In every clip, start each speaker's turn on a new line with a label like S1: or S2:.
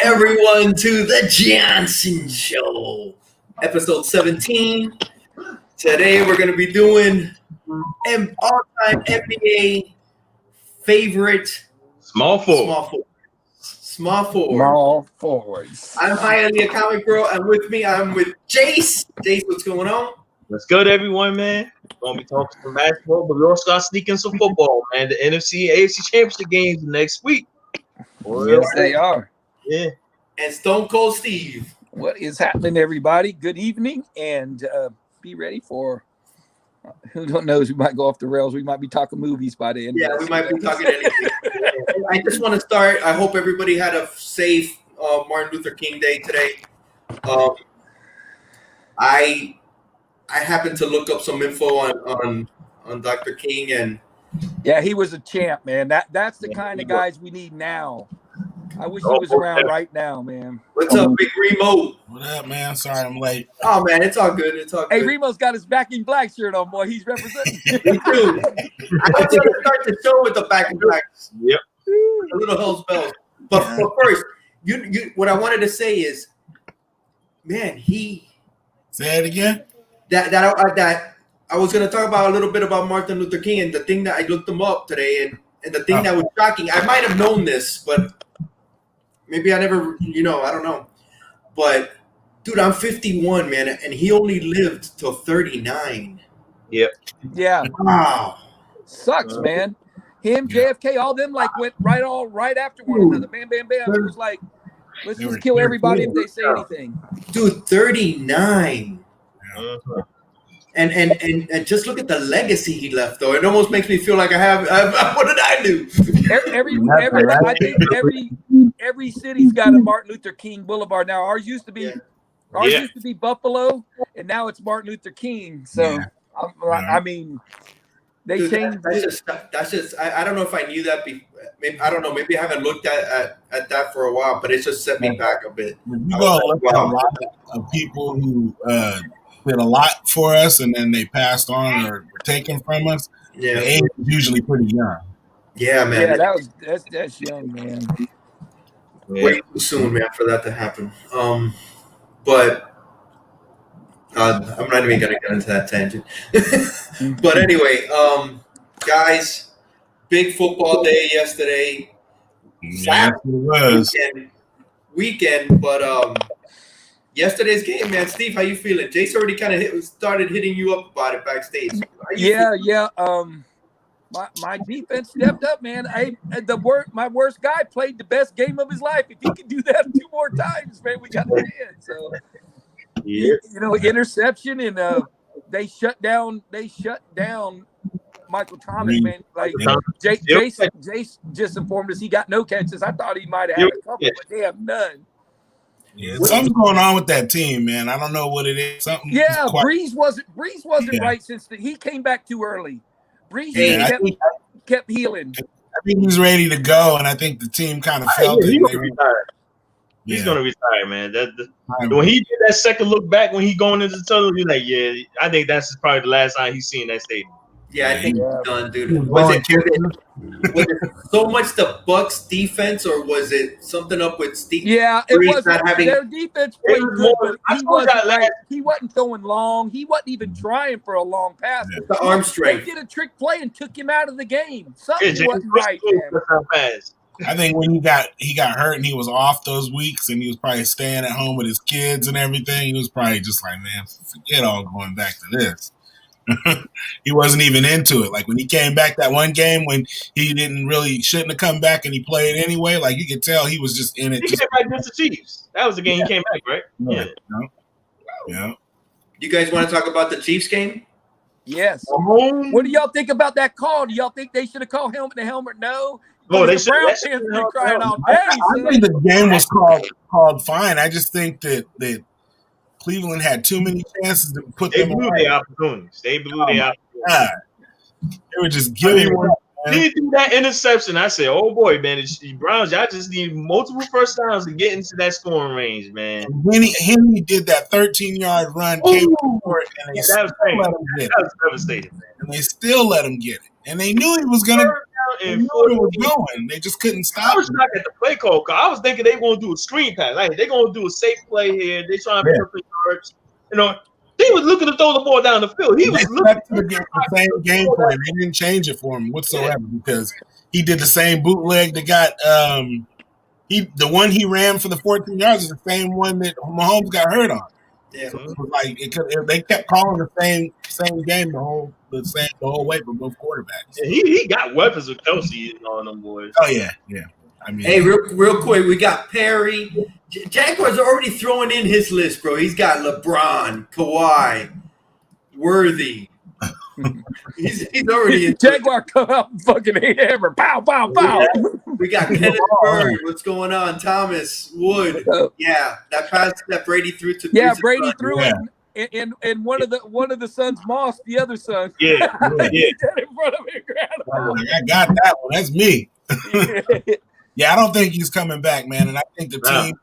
S1: everyone to the Johnson Show, episode 17. Today we're going to be doing an all-time NBA favorite
S2: Small
S1: forwards. I'm Highly a Comic Bro, and with me I'm with Jace. Jace, what's going on?
S2: What's good, everyone, man? We're going to be talking some basketball, but we're also going to sneak in some football, man. The NFC and AFC Championship games next week.
S3: Yes, they are.
S2: Yeah.
S1: And Stone Cold Steve.
S3: What is happening, everybody? Good evening, and be ready for who knows? We might go off the rails. We might be talking movies by the end.
S1: Yeah, we might be talking anything. I just want to start. I hope everybody had a safe Martin Luther King Day today. I happened to look up some info on Dr. King, and
S3: yeah, he was a champ, man. That's the kind of guys we need now. I wish he was around right now, man.
S1: What's up, Big Remo?
S4: What up, man? Sorry I'm late.
S1: Oh, man, it's all good. It's all good.
S3: Hey, Remo's got his Back in Black shirt on, boy. He's representing.
S1: Me too. I was going to start the show with the Back in Black.
S2: Yep.
S1: A little Hell's Bells. But first, you what I wanted to say is, man,
S4: Say it again?
S1: That I was going to talk about a little bit about Martin Luther King, and the thing that I looked him up today, and the thing that was shocking. I might have known this, but maybe I never, I don't know. But, dude, I'm 51, man, and he only lived till 39.
S2: Yep.
S3: Yeah.
S1: Wow.
S3: Sucks, man. Him, JFK, all them went right after one another. Bam, bam, bam. It was like, let's just kill everybody if they say anything.
S1: Dude, 39.
S2: Uh-huh.
S1: And just look at the legacy he left, though. It almost makes me feel like what did I do?
S3: I think every city's got a Martin Luther King Boulevard now. Ours used to be Buffalo, and now it's Martin Luther King. So I mean, they changed.
S1: That's just. I don't know if I knew that. Maybe, I don't know. Maybe I haven't looked at that for a while, but it just set me back a bit.
S4: You go look at a lot of people who did a lot for us, and then they passed on or were taken from us.
S1: Yeah,
S4: the age is usually pretty young.
S1: Yeah, man.
S3: Yeah, that's young, man.
S1: Way too soon, man, for that to happen. But I'm not even gonna get into that tangent. But anyway, guys, big football day yesterday.
S4: Yeah, it was.
S1: Weekend, but yesterday's game, man. Steve, how you feeling? Jace already kind of started hitting you up about it backstage.
S3: Yeah. My defense stepped up, man. My worst guy played the best game of his life. If he can do that 2 more times, man, we got the win. So, interception, and they shut down Michael Thomas, man. Like Jace just informed us he got no catches. I thought he might have had a couple, but they have none.
S4: Yeah, something's going on with that team, man. I don't know what it is. Something.
S3: Yeah, Breeze wasn't right since he came back too early. Breeze kept healing.
S4: I think he's ready to go, and I think the team kind of felt it.
S2: He's going to retire. He's going to retire, man. When he did that second look back, when he going into the tunnel, you're like, yeah, I think that's probably the last time he's seen that stadium.
S1: Yeah, I think he's done, dude. Was it so much the Bucks defense, or was it something up with Steve?
S3: Yeah, it was. Their defense played good, but he wasn't throwing long. He wasn't even trying for a long pass.
S1: Yeah. The arm strength.
S3: They did a trick play and took him out of the game. Something wasn't right, man.
S4: I think when he got hurt and he was off those weeks, and he was probably staying at home with his kids and everything, he was probably just like, man, forget all going back to this. He wasn't even into it. Like when he came back that one game when he shouldn't have come back, and he played anyway. Like you could tell he was just in it.
S2: He came back against the Chiefs. That was the game he came back, right?
S4: Yeah.
S1: You guys want to talk about the Chiefs game?
S3: Yes. What do y'all think about that call? Do y'all think they should have called helmet to helmet? No.
S2: They should.
S3: Browns fans been crying all day.
S4: I think the game was called fine. I just think that Cleveland had too many chances to put them away.
S2: They blew their opportunities.
S4: They were just giving one.
S2: He threw that interception. I said, "Oh boy, man, the Browns, y'all just need multiple first downs to get into that scoring range, man."
S4: Henry did that 13-yard run, came for it, and they still let him get it.
S2: That was devastating, man.
S4: And they still let him get it, and they knew he was gonna. They
S2: and
S4: knew what it was going. They just couldn't
S2: I
S4: stop
S2: was
S4: him.
S2: shocked at the play call. Cause I was thinking they were gonna do a screen pass. Like they're gonna do a safe play here. They trying to pick up the yards. You know, he was looking to throw the ball down the field. He was looking
S4: to get the same game plan. They didn't change it for him whatsoever because he did the same bootleg that got the one he ran for the 14 yards is the same one that Mahomes got hurt on.
S1: Yeah.
S4: So it was like they kept calling the same game the whole way for both quarterbacks.
S2: Yeah, he got weapons with Kelsey and all them boys.
S4: Oh yeah. I mean,
S1: Hey, real quick, we got Perry. Jaguars are already throwing in his list, bro. He's got LeBron, Kawhi, Worthy. he's already in.
S3: Jaguar come out and fucking hammer. Pow, pow, pow.
S1: We got Kenneth Bird. What's going on? Thomas Wood. Yeah, that pass that Brady threw to.
S3: Yeah, Brady threw it, and one of the sons mossed the other son.
S2: Yeah.
S3: He got in front of him and grabbed him.
S4: I got that one. That's me. Yeah, I don't think he's coming back, man. And I think the team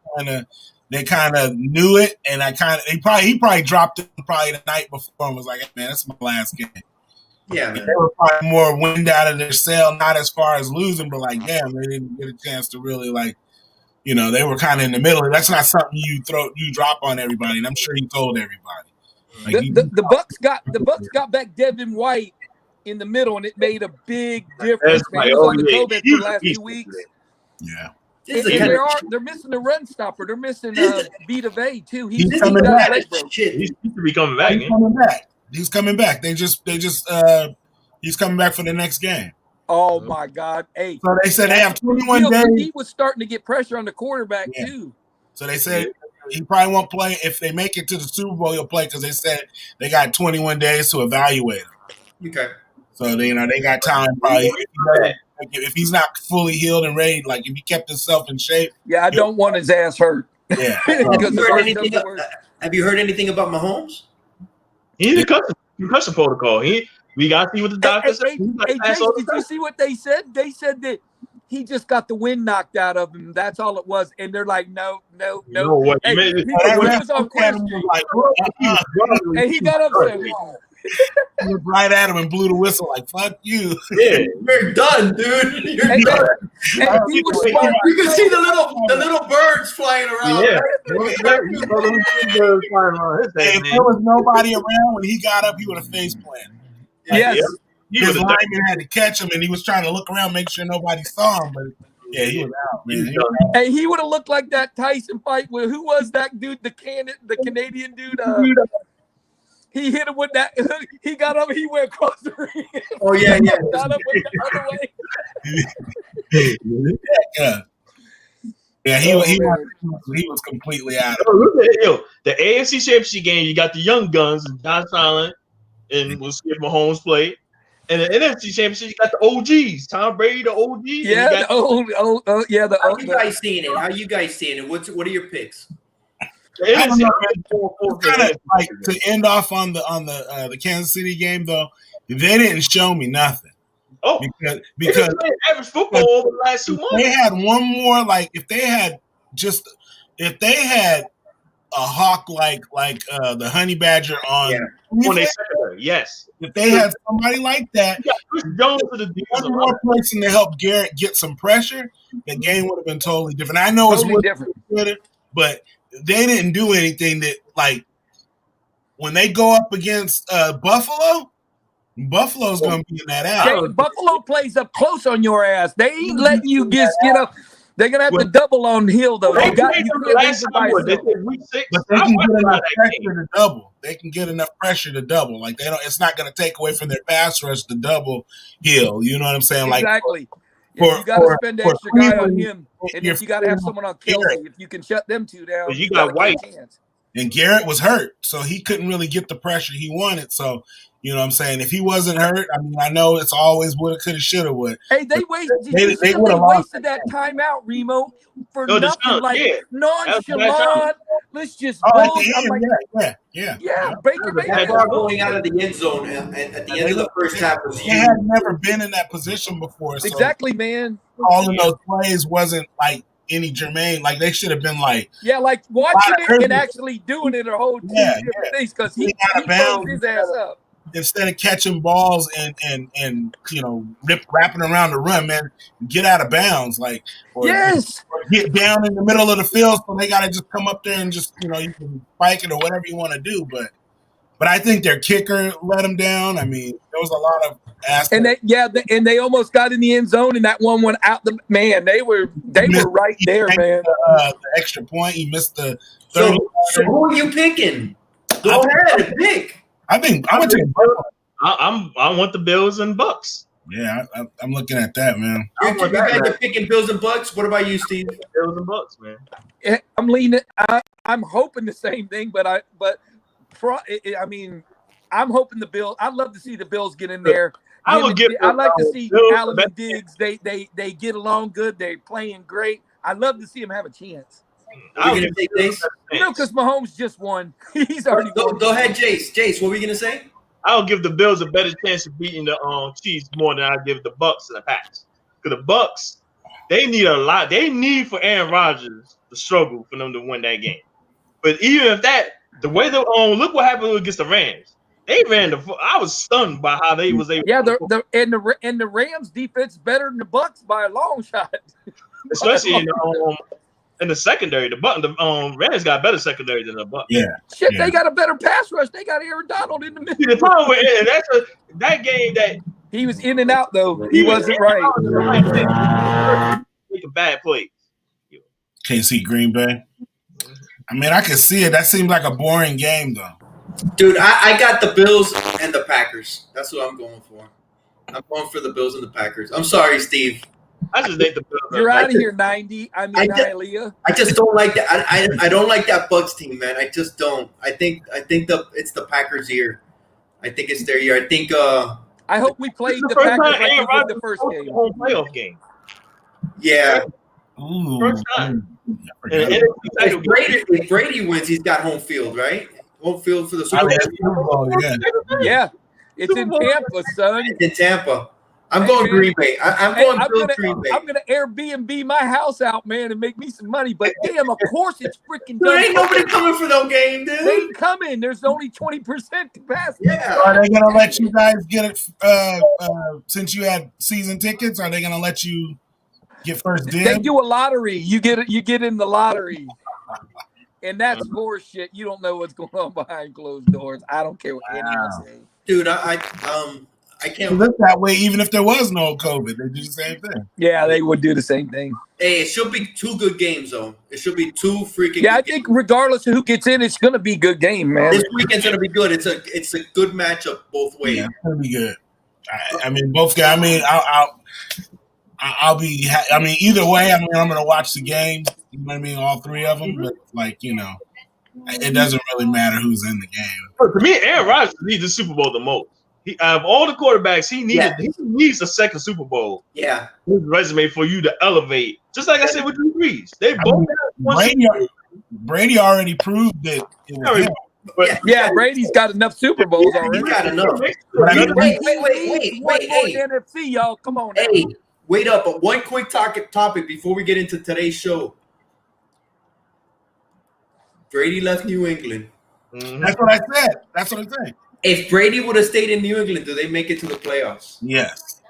S4: kind of knew it, and he probably dropped it probably the night before and was like, hey, man, that's my last game.
S1: Yeah, man.
S4: They were probably more wind out of their sail, not as far as losing, but like, damn, they didn't get a chance to really they were kind of in the middle. That's not something you drop on everybody, and I'm sure he told everybody.
S3: The Bucks got back Devin White in the middle, and it made a big difference. Man. He was on the COVID for the last 2 weeks.
S4: Yeah.
S3: They're missing the run stopper. They're missing Vita Vea too.
S4: He's coming back.
S2: He's to be coming back.
S4: He's coming back. He's coming back for the next game.
S3: Oh my God! Hey,
S4: so they said they have 21 days.
S3: He was starting to get pressure on the quarterback too.
S4: So they said he probably won't play if they make it to the Super Bowl. He'll play because they said they got 21 days to evaluate him.
S1: Okay.
S4: So they got time probably. If he's not fully healed and ready, like if he kept himself in shape.
S3: Yeah, I don't want his ass hurt.
S4: Yeah.
S1: Have you heard anything about Mahomes?
S2: He's in concussion protocol. We got to see what the doctor said.
S3: Hey, Jason, did you see what they said? They said that he just got the wind knocked out of him. That's all it was. And they're like, no.
S2: What,
S3: hey, he was on question. And he got upset.
S4: He looked right at him and blew the whistle like, fuck you.
S2: Yeah.
S1: You're done, dude. You're done.
S3: He was smart.
S1: You can see the little birds flying around.
S2: Yeah.
S4: If there was nobody around when he got up, he would have face planted.
S3: Yes.
S4: His lineman had to catch him, and he was trying to look around, make sure nobody saw him. But yeah, he was out, man.
S3: Hey, he would have looked like that Tyson fight with who was that dude? The Canadian dude. He hit him with that. He got up. He went across the ring.
S1: Oh yeah.
S3: Got up with the other way.
S4: Yeah, he was completely out of
S2: it. The AFC Championship game, you got the young guns, Josh Allen, and we'll see if Mahomes play. And the NFC Championship, you got the OGs, Tom Brady, the OG.
S3: Yeah,
S1: How you guys seeing it? What are your picks?
S4: I don't know, kind of like to end off on the Kansas City game though. They didn't show me nothing.
S2: Oh, because average football over the last 2 months.
S4: They had one more. Like if they had a hawk like the honey badger on
S2: their secondary, yes.
S4: If they had somebody like that, one more person to help Garrett get some pressure, the game would have been totally different. I know it's different, but they didn't do anything that, like, when they go up against Buffalo's going to be in that ass.
S3: Buffalo plays up close on your ass. They ain't letting you get up. They're going to have to double on Hill, though. They got you.
S2: But they
S4: can get enough pressure to double. They can get enough pressure to double. Like, it's not going to take away from their pass rush to double Hill. You know what I'm saying?
S3: Exactly.
S4: Like,
S3: you got to spend the extra guy on him, and if you got to have someone on Kelsey, if you can shut them two down,
S2: you got White.
S4: And Garrett was hurt, so he couldn't really get the pressure he wanted. So, you know what I'm saying? If he wasn't hurt, I mean, I know it's always woulda, coulda, shoulda, would.
S3: Hey, they wasted that timeout, Remo, for nothing. Like, nonchalant. Let's just
S4: Baker
S1: Mayfield going out of the end zone at the end of the first half was huge.
S4: They had never been in that position before. So
S3: exactly, man.
S4: All of those plays wasn't like any germane. Like they should have been like
S3: like watching it and actually doing it a whole two different things because he his ass up.
S4: instead of catching balls and wrapping around the run, man, get out of bounds, or get down in the middle of the field, so they got to just come up there and just you can spike it or whatever you want to do, but I think their kicker let them down. I mean, there was a lot of aspects.
S3: And they almost got in the end zone, and that one went out. They were right there, man.
S4: The extra point, he missed the.
S1: So who are you picking? Go ahead and pick.
S4: I think I'm gonna take.
S2: I want the Bills and Bucks.
S4: Yeah, I'm looking at that, man.
S1: You guys are picking Bills and Bucks. What about you, Steve?
S2: Bills and Bucks, man.
S3: I'm leaning. I'm hoping the same thing, but I'm hoping the Bills. I'd love to see the Bills get in there.
S2: I like
S3: to see
S2: Bills
S3: Allen and Diggs. They get along good. They're playing great. I'd love to see them have a chance.
S1: Are you gonna take Jace?
S3: Because Mahomes just won. He's already won.
S1: Go ahead, Jace. Jace, what were you gonna say?
S2: I'll give the Bills a better chance of beating the Chiefs more than I give the Bucks and the Pats. Because the Bucks, they need a lot. They need for Aaron Rodgers to struggle for them to win that game. But even if the way they look what happened against the Rams. They ran I was stunned by how they was able.
S3: Yeah, the Rams defense better than the Bucks by a long shot.
S2: Especially in the secondary, the Rams got better secondary than the Bucks.
S4: Yeah,
S3: They got a better pass rush. They got Aaron Donald in the middle.
S2: The problem with it, that game that
S3: he was in and out though. He wasn't right.
S2: Make a bad play.
S4: Can't see Green Bay. I mean, I can see it. That seems like a boring game though.
S1: Dude, I got the Bills and the Packers. That's what I'm going for. I'm going for the Bills and the Packers. I'm sorry, Steve.
S2: I just think the Bills.
S3: You're out of here, 90. Hialeah.
S1: I just don't like that. I don't like that Bucks team, man. I just don't. I think it's the Packers' year. I think it's their year. I think.
S3: I hope we played the Packers like we did the first game.
S2: Home playoff game.
S1: Yeah.
S4: Ooh.
S2: First time.
S1: If Brady wins, he's got home field, right? Home field for the Super Bowl.
S3: Yeah. It's in Tampa, son.
S1: It's in Tampa. I'm going Green Bay. I'm going Green Bay.
S3: I'm going to Airbnb my house out, man, and make me some money. But damn, of course it's freaking done.
S1: There ain't nobody coming for no game, dude.
S3: They ain't coming. There's only 20% capacity.
S1: Yeah.
S4: Are they going to let you guys get it since you had season tickets? Are they going to let you get first dibs?
S3: They do a lottery. You get in the lottery. And that's horseshit. You don't know what's going on behind closed doors. I don't care what anyone says.
S1: Dude, I can't
S4: look that way. Even if there was no COVID, they do the same thing.
S3: Yeah, they would do the same thing.
S1: Hey, it should be two good games, though. It should be two freaking.
S3: Yeah, I think regardless of who gets in, it's going to be a good game, man.
S1: This weekend's going to be good. It's a good matchup both ways.
S4: Yeah, it's going to be good. I mean, both guys. I mean, I'll be. I mean, either way. I mean, I'm going to watch the game. You know what I mean? All three of them, but it doesn't really matter who's in the game.
S2: To me, Aaron Rodgers needs the Super Bowl the most. Out of all the quarterbacks, he needs a second Super Bowl.
S1: Yeah,
S2: his resume for you to elevate. Just like I said with Drew Brees, they both
S4: Brady already proved that.
S2: But
S3: Brady's got enough Super Bowls already.
S1: He's got enough. Wait,
S3: NFC, y'all, come on.
S1: Hey, wait up! But one quick topic before we get into today's show. Brady left New England.
S2: Mm-hmm.
S4: That's what I said.
S1: If Brady would have stayed in New England, do they make it to the playoffs?
S4: Yes.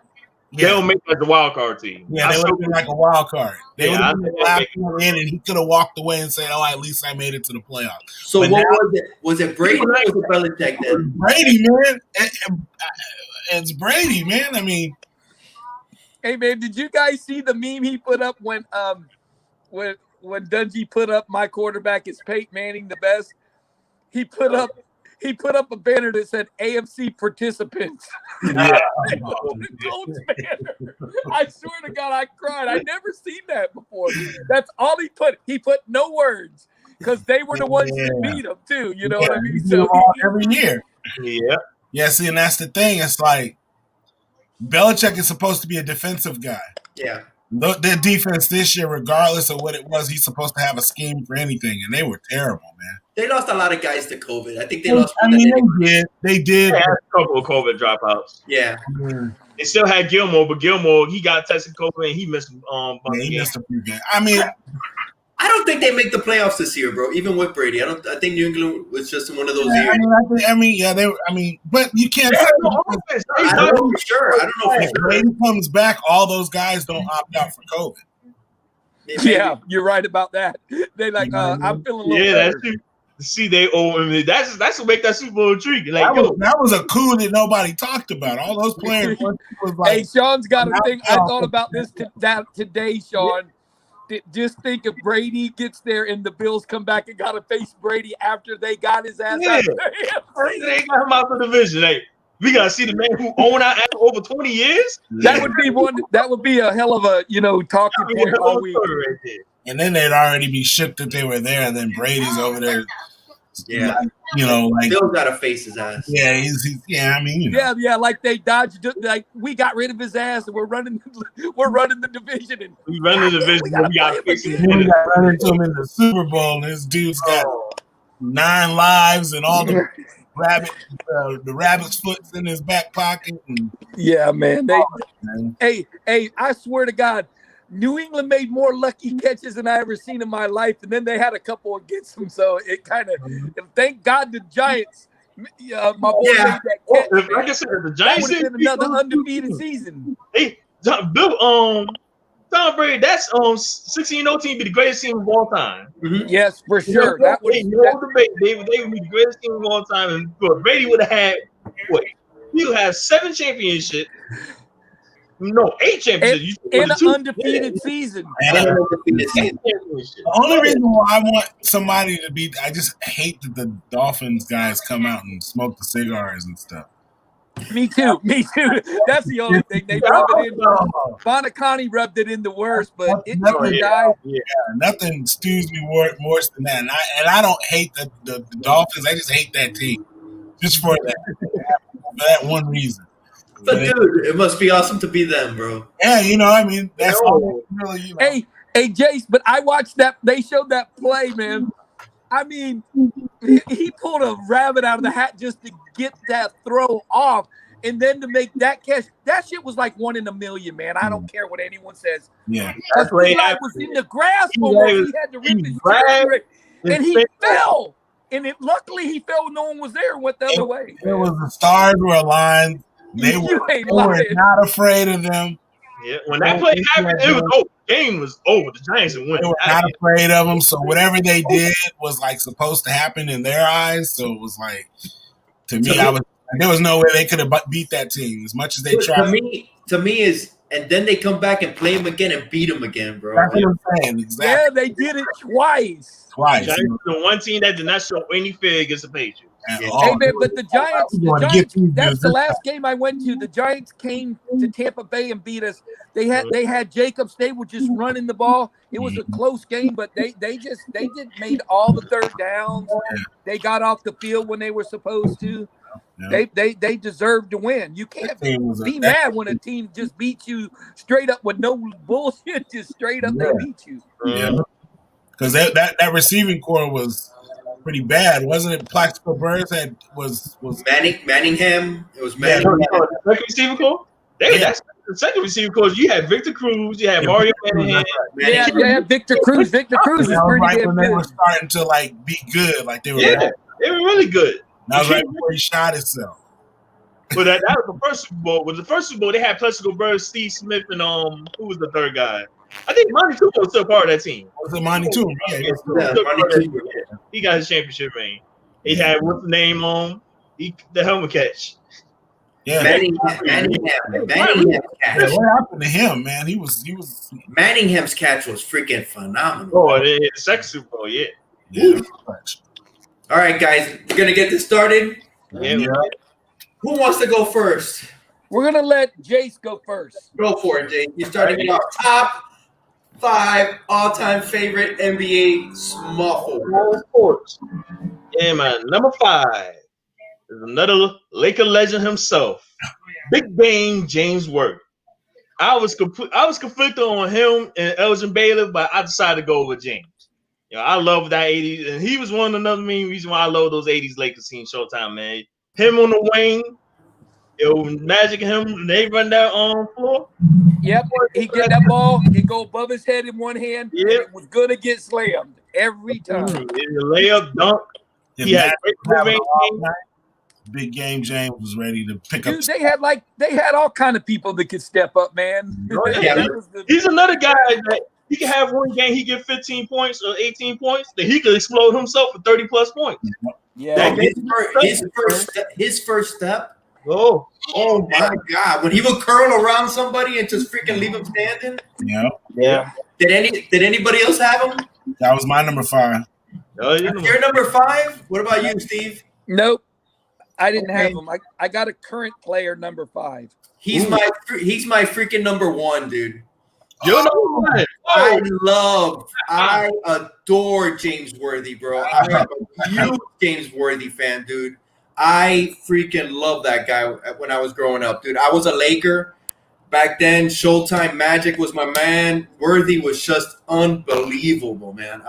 S2: They don't make it like the wild card team.
S4: Yeah, they would have been like a wild card. They would have been the last one in, and he could have walked away and said, "Oh, at least I made it to the playoffs."
S1: So what was it? Was it Brady or was it Belichick then?
S4: Brady, man. It's Brady, man. I mean,
S3: hey, man, did you guys see the meme he put up when Dungy put up "My quarterback is Peyton Manning the best"? He put up a banner that said AFC participants.
S4: Yeah.
S3: I swear to God, I cried. I never seen that before. That's all he put. He put no words because they were the ones that beat him too. You know what I mean? So
S4: every year.
S2: Yeah.
S4: Yeah. See, and that's the thing. It's like Belichick is supposed to be a defensive guy.
S1: Yeah.
S4: Their defense this year, regardless of what it was, he's supposed to have a scheme for anything, and they were terrible, man.
S1: They lost a lot of guys to COVID. I think they lost.
S4: I mean, they did.
S2: They had a couple of COVID dropouts.
S1: Yeah.
S2: They still had Gilmore, but Gilmore, he got tested COVID and he missed
S4: he missed a few games. I mean,
S1: I don't think they make the playoffs this year, bro. Even with Brady, I think New England was just one of those years.
S4: But you can't.
S1: I don't know for sure. I don't know for sure.
S4: When he comes back, all those guys don't opt out for COVID.
S3: Yeah, you're right about that. They like, I'm feeling a little better.
S2: That's true. See, they owe him. That's what make that Super Bowl intriguing. Like,
S4: that was a coup that nobody talked about. All those players.
S3: Hey, Sean's got a thing. I thought about this today, Sean. Just think if Brady gets there and the Bills come back and got to face Brady after they got his ass out of there.
S2: They got him out the division. Hey, we gotta see the man who owned our ass over 20 years.
S3: That would be one. That would be a hell of a talking point all week.
S2: Right,
S4: and then they'd already be shook that they were there, and then Brady's over there.
S1: Yeah,
S4: like
S1: Bill's got to face his ass.
S4: Yeah,
S3: Yeah, like they dodged. Like we got rid of his ass, and we're running the division. And
S2: we run the division. We got
S4: to run into him in the Super Bowl, and this dude's got 9 lives and all the rabbit's foot's in his back pocket. And,
S3: yeah, man. Hey, I swear to God. New England made more lucky catches than I ever seen in my life, and then they had a couple against them. So it kind of, thank God the Giants. My boy made that catch.
S2: Like I said, the Giants
S3: would have been another undefeated season.
S2: Hey, Tom Brady, that's 16-0 team be the greatest team of all time.
S3: Mm-hmm. Yes, for sure.
S2: That was no debate. They would be the greatest team of all time, and Brady would have had what? He would have 7 championships. No, 8 championships.
S3: And an undefeated season.
S4: The only reason why I want somebody to beat, I just hate that the Dolphins guys come out and smoke the cigars and stuff.
S3: Me too. That's the only thing. They rub it in. Bonacani rubbed it in the worst, but it died.
S4: Yeah, nothing stews me worse than that. And I don't hate the Dolphins. I just hate that team. Just for that one reason.
S1: But dude, it must be awesome to be them, bro.
S4: Yeah, that's all really.
S3: Hey, Jace, but I watched that. They showed that play, man. I mean, he pulled a rabbit out of the hat just to get that throw off, and then to make that catch. That shit was like 1 in a million, man. I don't care what anyone says.
S4: Yeah,
S3: that's Eli was in the grass for him. He had to rip his shirt, and he fell. And luckily he fell when no one was there and went the other way.
S4: It was the stars were aligned. They were not afraid of them.
S2: Yeah, when that play happened, it was over. The game was over. The Giants had won.
S4: They were not afraid of them. So whatever they did was like supposed to happen in their eyes. So it was like, to me, there was no way they could have beat that team as much as they tried.
S1: To me is, and then they come back and play them again and beat them again, bro.
S4: That's what I'm saying. Exactly.
S3: Yeah, they did it twice.
S2: Giants the one team that did not show any fear against the Patriots.
S3: Hey man, but the Giants, that's the last game I went to. The Giants came to Tampa Bay and beat us. They had Jacobs. They were just running the ball. It was a close game, but they made all the third downs. They got off the field when they were supposed to. Yeah. They deserve to win. You can't be mad when a team just beats you straight up with no bullshit. Just straight up, they beat you.
S4: Yeah, because that receiving core was pretty bad, wasn't it? Plaxico Burress was
S1: Manningham. It was Manningham.
S2: Second receiving core. That's the second receiving core. You had Victor Cruz. You had Mario Manningham.
S3: Yeah, Victor Cruz. Victor Cruz is pretty
S4: right
S3: damn
S4: when
S3: good.
S4: they were starting to be good, like they were.
S2: Yeah, they were really good.
S4: That was right before he shot himself.
S2: But that was the first Super Bowl. With the first Super Bowl, they had Plaxico Burress, Steve Smith, and who was the third guy? I think Monty Toomer was still part of that team.
S4: Was it Monty Toomer?
S2: Yeah, he got his championship ring. He had what's the name on the helmet catch.
S4: Yeah,
S1: Manningham's catch.
S4: Yeah, what happened to him, man? He was.
S1: Manningham's catch was freaking phenomenal.
S2: Oh, the second Super Bowl, yeah.
S1: All right, guys, we're gonna get this started.
S2: Yeah.
S1: Who wants to go first?
S3: We're gonna let Jace go first.
S1: Go for it, Jace. You're starting it off. Top 5 all-time favorite NBA small forward.
S2: Sports. Yeah, man. Number 5 is another Laker legend himself, Big Bang James Worthy. I was conflicted on him and Elgin Baylor, but I decided to go with James. I love that 80s, and he was one of another main reason why I love those 80s Lakers team Showtime, man. Him on the wing, Yo, Magic and him, they run that floor.
S3: Yep, he get that ball, he go above his head in one hand, and
S2: Yep.
S3: it was gonna get slammed every time.
S2: Layup, dunk.
S4: If
S2: He had
S4: Magic
S2: great
S4: was having
S2: mid-range
S4: an off
S2: game.
S4: night, Big Game James was ready to pick
S3: Dude,
S4: up.
S3: they had all kind of people that could step up, man.
S2: Oh, yeah.
S3: That was the-
S2: He's another guy that he can have one game, he get 15 points or 18 points, then he could explode himself for 30 plus points.
S3: yeah.
S1: His first step.
S2: Oh,
S1: Oh my God! When he would curl around somebody and just freaking leave him standing.
S4: Yeah,
S3: Yeah.
S1: Did anybody else have him?
S4: that was my number 5.
S2: oh yeah.
S1: You're number 5. What about you, Steve?
S3: Nope. I didn't
S1: Okay.
S3: have him. I got a current player number 5.
S1: He's my freaking number 1, dude.
S2: You're number one.
S1: I adore James Worthy, bro. I'm a huge James Worthy fan, dude. I freaking love that guy when I was growing up, dude. I was a Laker back then. Showtime Magic was my man. Worthy was just unbelievable, man.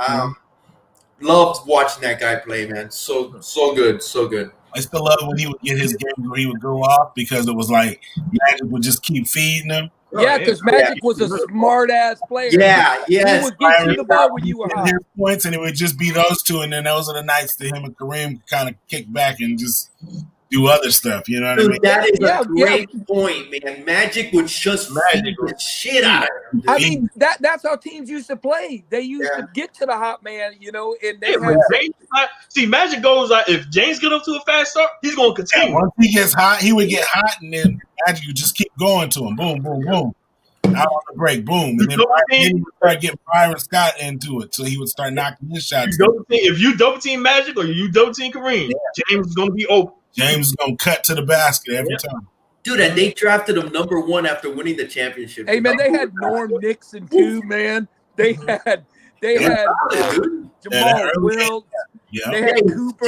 S1: Loved watching that guy play, man. So good, so good.
S4: I still love when he would get his games where he would go off because it was like Magic would just keep feeding him.
S3: Yeah, because Magic was a smart ass player.
S1: Yeah,
S3: He
S1: yes.
S3: would get you the ball when you were hot.
S4: His points, and it would just be those two, and then those are the nights that him and Kareem kind of kick back and just do other stuff. You know what I mean?
S1: Dude, that is
S3: Yeah,
S1: a great point, man. Magic would just feed the shit out of him.
S3: I
S1: dude.
S3: mean, that's how teams used to play. They used to get to the hot man, and they
S2: Hey,
S3: had
S2: when James, see, Magic goes like if James get up to a fast start, he's gonna
S4: Yeah,
S2: continue.
S4: once he gets hot, he would get hot, and then Magic would just keep going to him. Boom, boom, boom. Out on the break, boom. And then he would start getting Byron Scott into it, so he would start knocking his shots.
S2: If you double team Magic or you double team Kareem, James is gonna be open.
S4: James is going to cut to the basket every time.
S1: Dude, and they drafted him number 1 after winning the championship.
S3: Hey man, they had Norm Nixon too, man. They had Jamal Wilkes.
S4: Yeah.
S3: They had Cooper.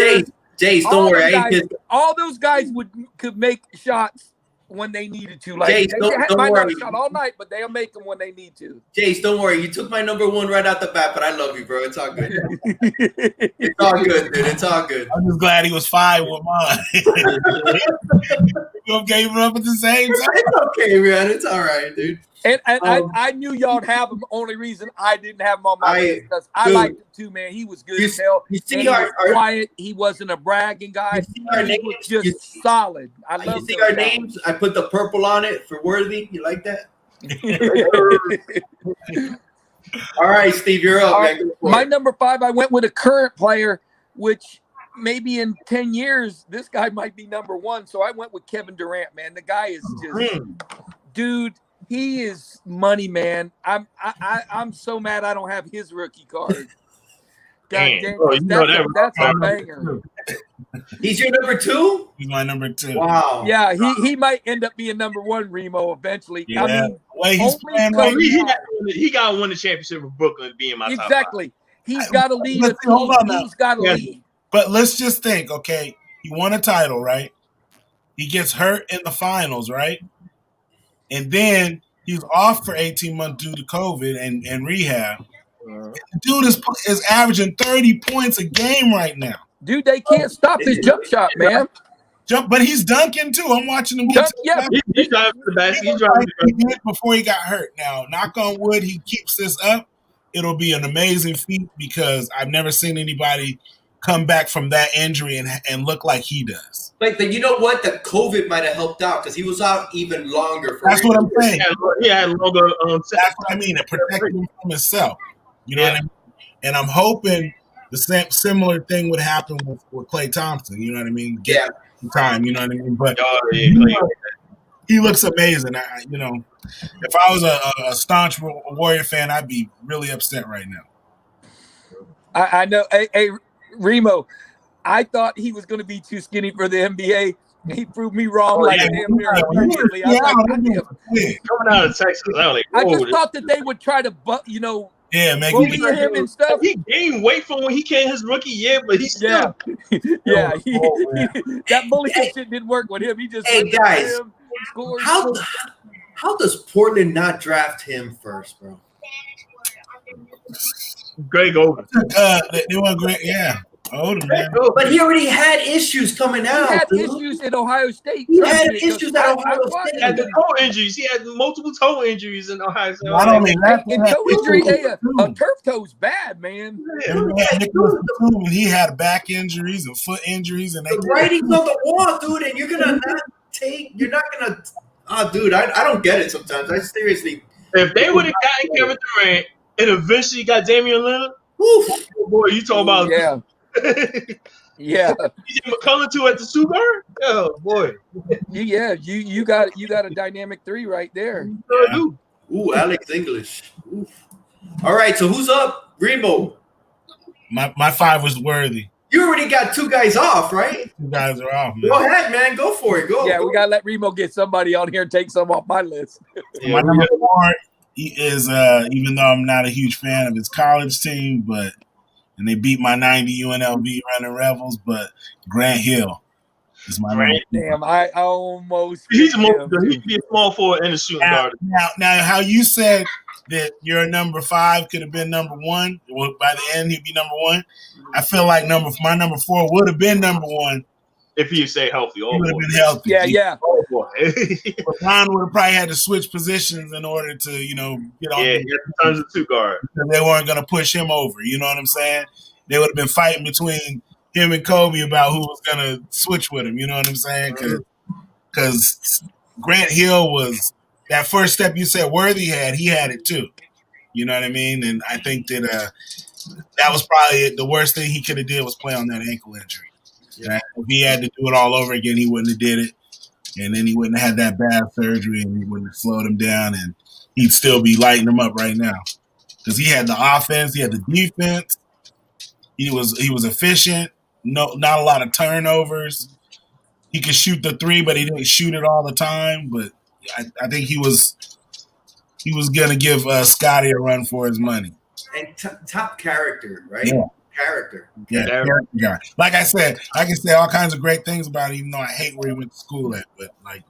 S1: Jace,
S3: All
S1: don't worry.
S3: those guys- all those guys could make shots when they needed to. Like
S1: Jace,
S3: they
S1: don't
S3: might
S1: worry.
S3: not shot all night, but they'll make them when they need to.
S1: Jace, don't worry. You took my number 1 right out the bat, but I love you, bro. It's all good. It's all good, dude. It's all good.
S4: I'm just glad he was 5 with mine. You gave him up at the same time.
S1: It's okay, man. It's all right, dude.
S3: And I knew y'all'd have him. Only reason I didn't have him on my list because I
S1: dude,
S3: liked him too, man. He was good
S1: you-
S3: as hell.
S1: you see
S3: And he
S1: our-
S3: was
S1: our-
S3: quiet. He wasn't a bragging guy.
S1: You see our
S3: He
S1: names?
S3: was just
S1: You-
S3: solid. I
S1: You
S3: love
S1: see our names? I put the purple on it for Worthy. You like that? All right, Steve, you're up.
S3: All
S1: man.
S3: right,
S1: Go for
S3: my
S1: it.
S3: number 5, I went with a current player, which maybe in 10 years, this guy might be number 1. So I went with Kevin Durant, man. The guy is just, dude, he is money, man. I'm so mad I don't have his rookie card. God
S2: Damn.
S3: damn,
S2: Oh, you know
S3: that's
S2: that.
S3: a banger.
S1: He's your number 2?
S4: He's my number 2.
S1: Wow.
S3: Yeah, he might end up being number 1, Remo, eventually.
S4: Yeah.
S3: I mean,
S4: The way he's
S3: only
S4: playing
S3: because-
S4: right now.
S2: He got to win the championship with Brooklyn being my top
S3: exactly. He's got to lead a
S4: Let's- hold on
S3: team.
S4: now.
S3: He's got to
S2: Yeah.
S3: lead.
S4: But let's just think, okay, he won a title, right? He gets hurt in the finals, right? And then he's off for 18 months due to COVID and rehab.
S2: five.
S4: The dude is averaging 30 points a game right now.
S3: Dude, they can't stop his jump shot, man.
S4: But he's dunking too. I'm watching him get to the
S3: Yeah.
S4: basket.
S2: He's driving to the basket. He's
S4: Like
S2: driving
S4: he did before he got hurt. Now, knock on wood, he keeps this up. It'll be an amazing feat because I've never seen anybody come back from that injury and look like he does.
S1: But you know what? The COVID might have helped out because he was out even longer.
S4: That's what I'm saying.
S2: He had longer.
S4: That's what I mean. It protected him from himself. You know what I mean? And I'm hoping the similar thing would happen with Klay Thompson. You know what I mean? Get some time. You know what I mean? But he looks amazing. If I was a staunch Warrior fan, I'd be really upset right now.
S3: I know. Hey, Remo, I thought he was going to be too skinny for the NBA. He proved me wrong damn near immediately. I was like,
S2: coming out of Texas, I was like,
S3: I just thought that they would try to, bully him and stuff.
S2: He gained weight from when he came his rookie year, but he's still.
S3: Yeah. That bullying shit didn't work with him. He just
S1: Hey,
S3: went to
S1: guys,
S3: him, scored.
S1: How does Portland not draft him first, bro?
S2: Greg Oden.
S4: They were great. Yeah. Older, man.
S1: But he already had issues coming out.
S3: He had
S1: dude.
S3: issues in Ohio State.
S1: He
S3: Trust
S1: had
S3: me, 'cause
S1: issues at Ohio
S3: watched
S1: State.
S2: He had
S3: him.
S2: the toe injuries. He had multiple toe injuries in Ohio State.
S4: Not only that,
S3: And toe injury, a turf toe's bad, man.
S4: and we had Nicholas Batum, and he had back injuries and foot injuries, and
S1: The writing's on the wall, dude, and you're not gonna. Dude, I don't get it sometimes. I seriously.
S2: If they would have gotten Kevin Durant and eventually got Damian Lillard,
S1: Oof.
S2: boy, you talking about
S3: Yeah, yeah,
S2: DJ McCullough too at the 2 guard? Oh boy.
S3: yeah. You got a dynamic 3 right there.
S4: Yeah.
S1: Ooh, Alex English. Oof. All right, so who's up? Remo.
S4: my 5 was Worthy.
S1: You already got 2 guys off, right?
S4: You guys are off, man.
S1: Go ahead, man. Go for it. Go.
S3: Yeah, we gotta let Remo get somebody on here and take some off my list.
S4: My number 4 is even though I'm not a huge fan of his college team, and they beat my 90 UNLV Running Rebels, but Grant Hill is my number 4.
S3: Damn, I almost.
S2: He's
S3: picked him.
S2: he'd be a small forward and a shooting guard.
S4: Now, how you said that your number 5 could have been number 1, well, by the end he'd be number 1. I feel like my number 4 would have been number 1.
S2: If he stay healthy,
S4: He would have been healthy.
S3: Yeah.
S2: Oh boy.
S4: LeBron would have probably had to switch positions in order to, get on.
S2: Yeah, he turns to 2 guard.
S4: Because they weren't going to push him over. You know what I'm saying? They would have been fighting between him and Kobe about who was going to switch with him. You know what I'm saying? Because Grant Hill was that first step you said Worthy had. He had it too. You know what I mean? And I think that that was probably the worst thing he could have did was play on that ankle injury. Yeah. If he had to do it all over again, he wouldn't have did it. And then he wouldn't have had that bad surgery, and he wouldn't have slowed him down, and he'd still be lighting him up right now. Because he had the offense, he had the defense. He was efficient. No, not a lot of turnovers. He could shoot the 3, but he didn't shoot it all the time. But I think he was gonna give Scotty a run for his money.
S1: And top character, right?
S4: Yeah.
S1: Character.
S4: Yeah, character guy. Like I said, I can say all kinds of great things about him, even though I hate where he went to school at. But I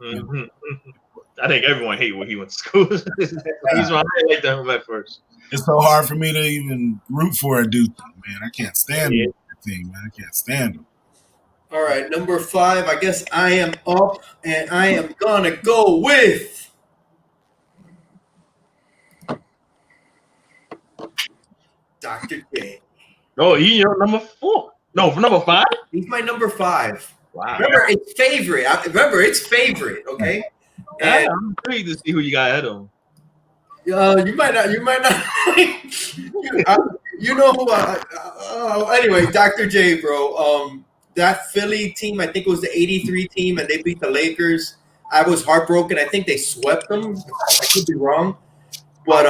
S2: think everyone hated where he went to school. He's my highlight him at first.
S4: It's so hard for me to even root for a dude, man. I can't stand that thing, man. I can't stand him.
S1: All right, number 5. I guess I am up, and I am gonna go with Dr. J.
S2: Oh, he's your number 4. No, for number 5.
S1: He's my number 5.
S2: Wow.
S1: Remember, it's favorite. Okay. And,
S2: I'm intrigued to see who you got ahead of him.
S1: you might not. You know who? Anyway, Dr. J, bro. That Philly team, I think it was the '83 team, and they beat the Lakers. I was heartbroken. I think they swept them. I could be wrong, but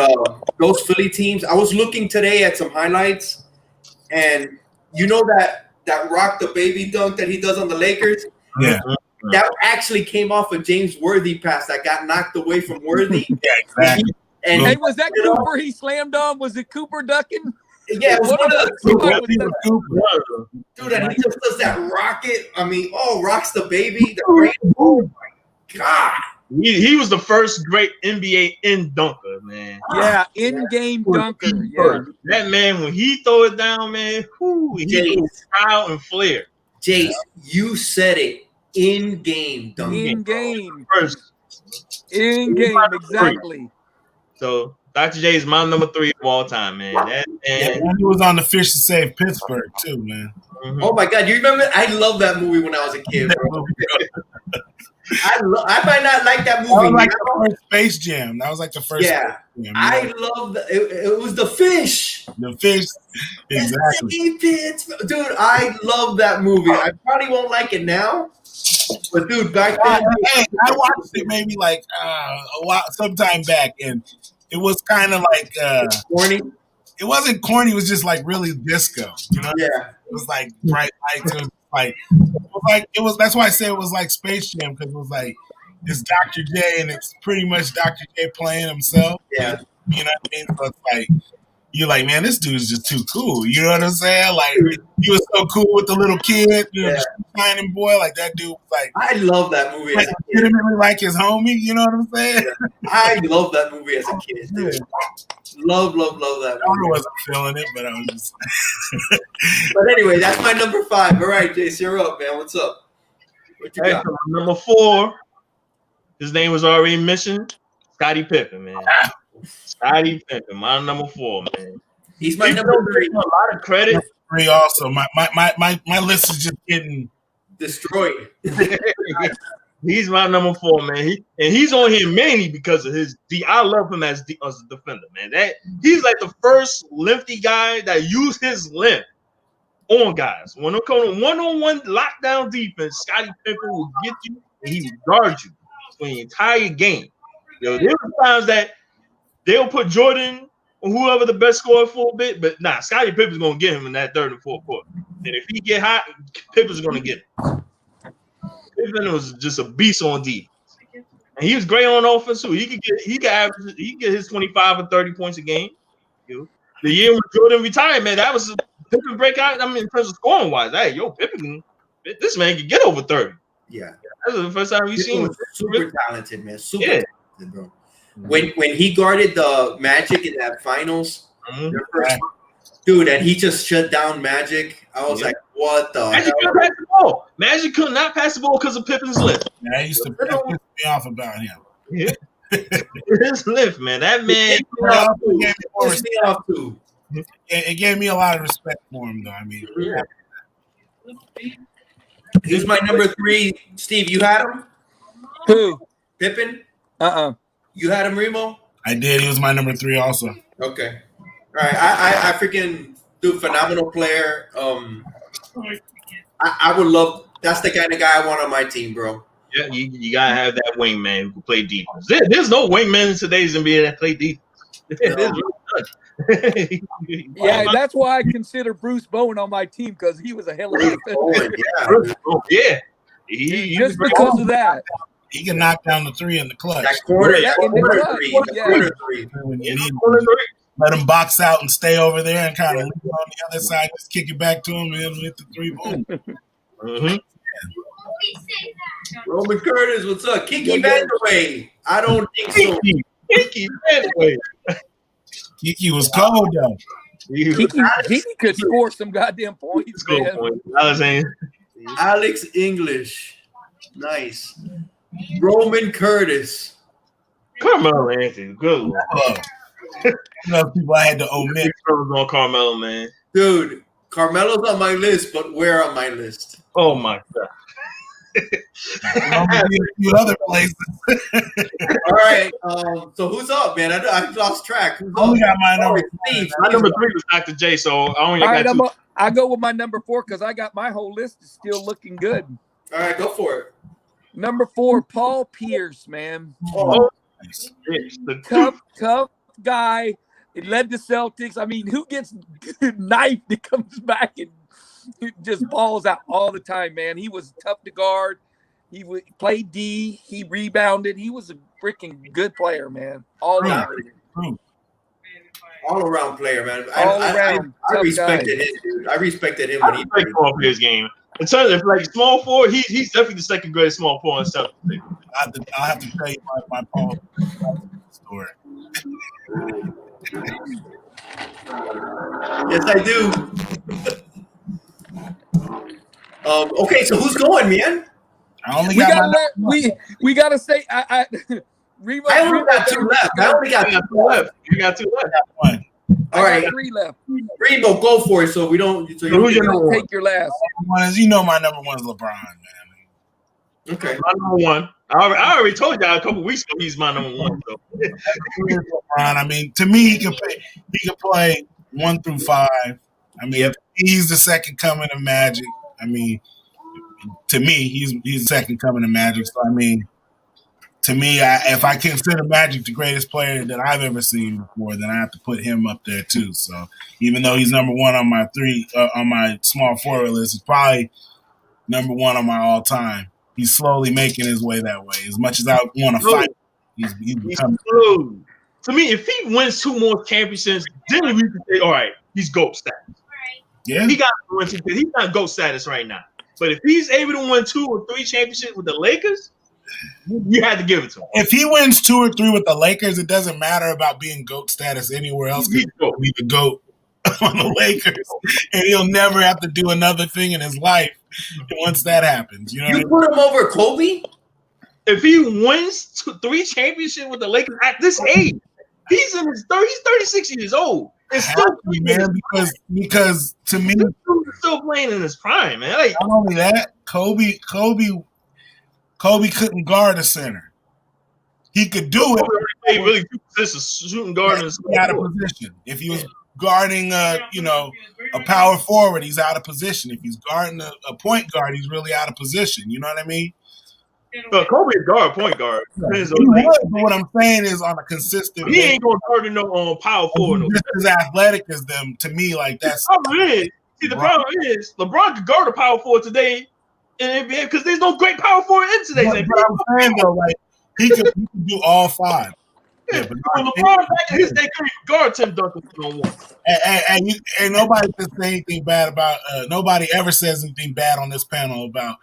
S1: those Philly teams. I was looking today at some highlights, and you know that rock the baby dunk that he does on the Lakers.
S4: Yeah.
S1: That actually came off a James Worthy pass that got knocked away from Worthy.
S4: Yeah, exactly.
S1: And
S3: Hey, was that Cooper he slammed on? Was it Cooper ducking?
S1: yeah, it was one of the
S4: Cooper.
S1: dude, and he just does that rocket. I mean, rocks the baby. Oh my god.
S2: He was the first great NBA in dunker, man.
S3: Yeah, in-game dunker. Yeah.
S2: That man, when he throw it down, man, he was proud and flair.
S1: Jace, you said it. In-game dunker.
S3: In-game.
S2: First.
S3: In-game, exactly.
S2: So Dr. J is my number 3 of all time, man.
S4: He was on the Fish to Save Pittsburgh too, man.
S2: Mm-hmm.
S1: Oh my god, you remember? I love that movie when I was a kid, bro. I might not like that movie.
S4: That was like the first Space Jam. That was like the first.
S1: Yeah,
S4: Jam,
S1: I love it. Was the Fish.
S4: The Fish, exactly.
S1: Dude, I love that movie. I probably won't like it now, but dude, back then,
S4: I watched it maybe like a while, sometime back, and it was kind of like
S1: corny.
S4: It wasn't corny. It was just like really disco. You know?
S1: Yeah.
S4: It was like bright lights. It was that's why I say it was like Space Jam, because it was like it's Dr. J and it's pretty much Dr. J playing himself.
S1: Yeah.
S4: You know what I mean? So it's like you're like, man, this dude's just too cool. You know what I'm saying? Like, he was so cool with the little kid, you know, the shining boy. Like, that dude was like,
S1: I love that movie
S4: like,
S1: as a kid.
S4: legitimately like his homie. You know what I'm saying?
S1: I love that movie as a kid, dude. Love that
S4: I
S1: movie.
S4: wasn't feeling it, but I was just.
S1: But anyway, that's my number 5. All right, Jace, you're up, man. What's up? What you
S2: Hey,
S1: got?
S2: so number 4, his name was already mentioned. Scottie Pippen, man. Scottie Pippen, my number 4, man.
S1: He's my
S2: People
S1: number
S2: don't give
S1: 3.
S2: him a lot of credit.
S4: 3 also. My list is just getting
S1: Destroyed.
S2: He's my number 4, man. He's on here mainly because of his D. I love him as a defender, man. He's like the first lengthy guy that used his length on guys. When it comes to one-on-one lockdown defense, Scottie Pippen will get you and he will guard you for the entire game. There were times that they'll put Jordan or whoever the best scorer for a bit, but nah, Scottie Pippen's gonna get him in that 3rd and 4th quarter. And if he get hot, Pippen's gonna get him. Pippen was just a beast on D, and he was great on offense too. He could get his 25 or 30 points a game. The year when Jordan retired, man, that was a Pippen breakout. I mean, in terms of scoring wise, hey, Pippen, this man could get over 30.
S1: Yeah,
S2: that was the first time we've seen him.
S1: Super talented, man. Super talented, bro. When he guarded the Magic in that finals, dude, and he just shut down Magic. I was like, what the
S2: Magic
S1: hell?
S2: couldn't pass the ball. Magic could not pass the ball because of Pippen's lift.
S4: I used to piss me off about him.
S2: Yeah. His lift, man. That man
S4: it gave me a lot of respect for him, though. I mean,
S1: He's my number 3. Steve, you had him?
S3: Who?
S1: Pippen? You had him, Remo?
S4: I did. He was my number 3 also.
S1: Okay. All right. I freaking dude, phenomenal player. I would love. That's the kind of guy I want on my team, bro.
S2: Yeah, you gotta have that wingman who can play defense. There's no wingman in today's NBA that play defense.
S3: Yeah, that's why I consider Bruce Bowen on my team because he was a hell of a defender.
S2: Yeah.
S3: Just because of that.
S4: He can knock down the 3 in the clutch.
S1: That corner,
S3: corner
S1: three.
S4: When you need let him box out and stay over there and kind of leave on the other side, just kick it back to him and hit the 3. Boom.
S1: Roman Curtis, what's up? Kiki Vandeweghe. I don't think so.
S2: Kiki Vandeweghe.
S4: Kiki was cold though.
S3: Kiki could score some goddamn points, man.
S1: Alex English. Nice. Roman Curtis.
S2: Carmelo Anthony. Good Lord.
S4: People I had to omit.
S2: On Carmelo, man.
S1: Dude, Carmelo's on my list, but where on my list?
S2: Oh my God.
S4: A few other places.
S1: All right. So who's up, man? I lost track. Who's up?
S4: Got my number.
S1: Steve.
S2: My number 3 was Dr. J, so I only got 2.
S3: I go with my number 4 because I got my whole list is still looking good.
S1: All right, go for it.
S3: Number 4, Paul Pierce, man.
S1: Oh,
S3: Tough guy. It led the Celtics. I mean, who gets knifed that comes back and just balls out all the time, man. He was tough to guard. He played D. He rebounded. He was a freaking good player, man. All
S1: around player, man.
S3: I
S1: respected him, dude. I respected him when he played.
S2: His game. In terms of like small forward, he's definitely the second greatest small forward in Celtics.
S4: I'll have to tell you my Paul story.
S1: Yes, I do. Okay, so who's going, man?
S4: I only got
S3: we gotta say
S1: I only got 2 left. I only got 2 left.
S2: You got 2 left.
S4: One.
S1: All right,
S3: 3 left.
S1: Rainbow, go for it. So we don't. So
S2: who's your number 1?
S3: Take your last.
S4: You know my number 1 is LeBron, man.
S1: Okay.
S2: My number 1. I already told y'all a couple weeks ago he's my number 1. So.
S4: LeBron, I mean, to me, he can play 1 through 5. I mean, if he's the second coming of Magic. I mean, to me, he's the second coming of Magic. So I mean, to me, if I consider Magic the greatest player that I've ever seen before, then I have to put him up there too. So even though he's number 1 on my on my small forward list, he's probably number 1 on my all time. He's slowly making his way that way. As much as I want to fight, he's becoming.
S2: to me, if he wins 2 more championships, then we can say, all right, he's GOAT status.
S4: Yeah.
S2: He got to win 2. He's not GOAT status right now. But if he's able to win 2 or 3 championships with the Lakers, you had to give it to him.
S4: If he wins 2 or 3 with the Lakers, it doesn't matter about being GOAT status anywhere else. He'll be the GOAT on the Lakers, and he'll never have to do another thing in his life once that happens. You know,
S1: you put him over Kobe?
S2: If he wins 3 championships with the Lakers at this age, he's in his 30s. He's 36 years old. It's still
S4: man, because to me,
S2: he's still playing in his prime, man. Like,
S4: not only that, Kobe couldn't guard a center. He could do it.
S2: He really 2 positions, shooting guard and
S4: out of position. If he was guarding, a power forward, he's out of position. If he's guarding a point guard, he's really out of position. You know what I mean?
S2: But Kobe is guard, point guard.
S4: But what I'm saying is on a consistent.
S2: He ain't gonna guard no power forward.
S4: He's just as athletic as them. To me, like that's.
S2: The problem is LeBron could guard a power forward today in NBA because there's no great power forward in today's NBA.
S4: But I'm saying though, like he could do all 5.
S2: Yeah, but LeBron back in his day couldn't guard Tim Duncan one-on-one.
S4: And nobody says anything bad about. Nobody ever says anything bad on this panel about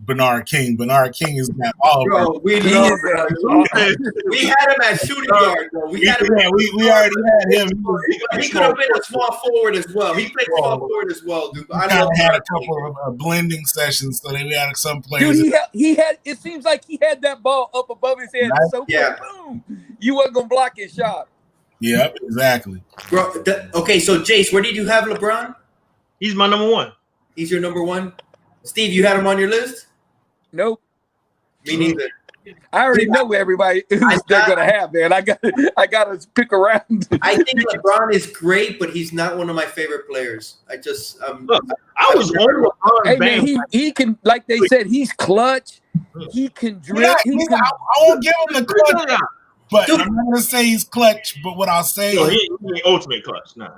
S4: Bernard King. Bernard King is not all.
S1: Bro, we love him. We had him at shooting guard, bro. We
S4: already had him.
S1: He could have been a small forward as well. He played small forward as well, dude.
S4: I had a couple of blending sessions, so we had some players.
S3: Dude, he had. It seems like he had that ball up above his head. Right? So boom, you wasn't gonna block his shot.
S4: Yep, exactly.
S1: Bro, okay, so Jace, where did you have LeBron?
S2: He's my number 1.
S1: He's your number 1. Steve, you had him on your list?
S3: Nope.
S1: Me neither.
S3: I already know everybody who's they're gonna have, man. I got to pick around.
S1: I think LeBron is great, but he's not one of my favorite players. I just
S2: look, I was on LeBron.
S3: Hey man, he can, like they said, he's clutch. He can dribble.
S4: I won't give him the clutch. But dude, I'm not gonna say he's clutch. But what I'll say,
S2: he ain't ultimate clutch. No,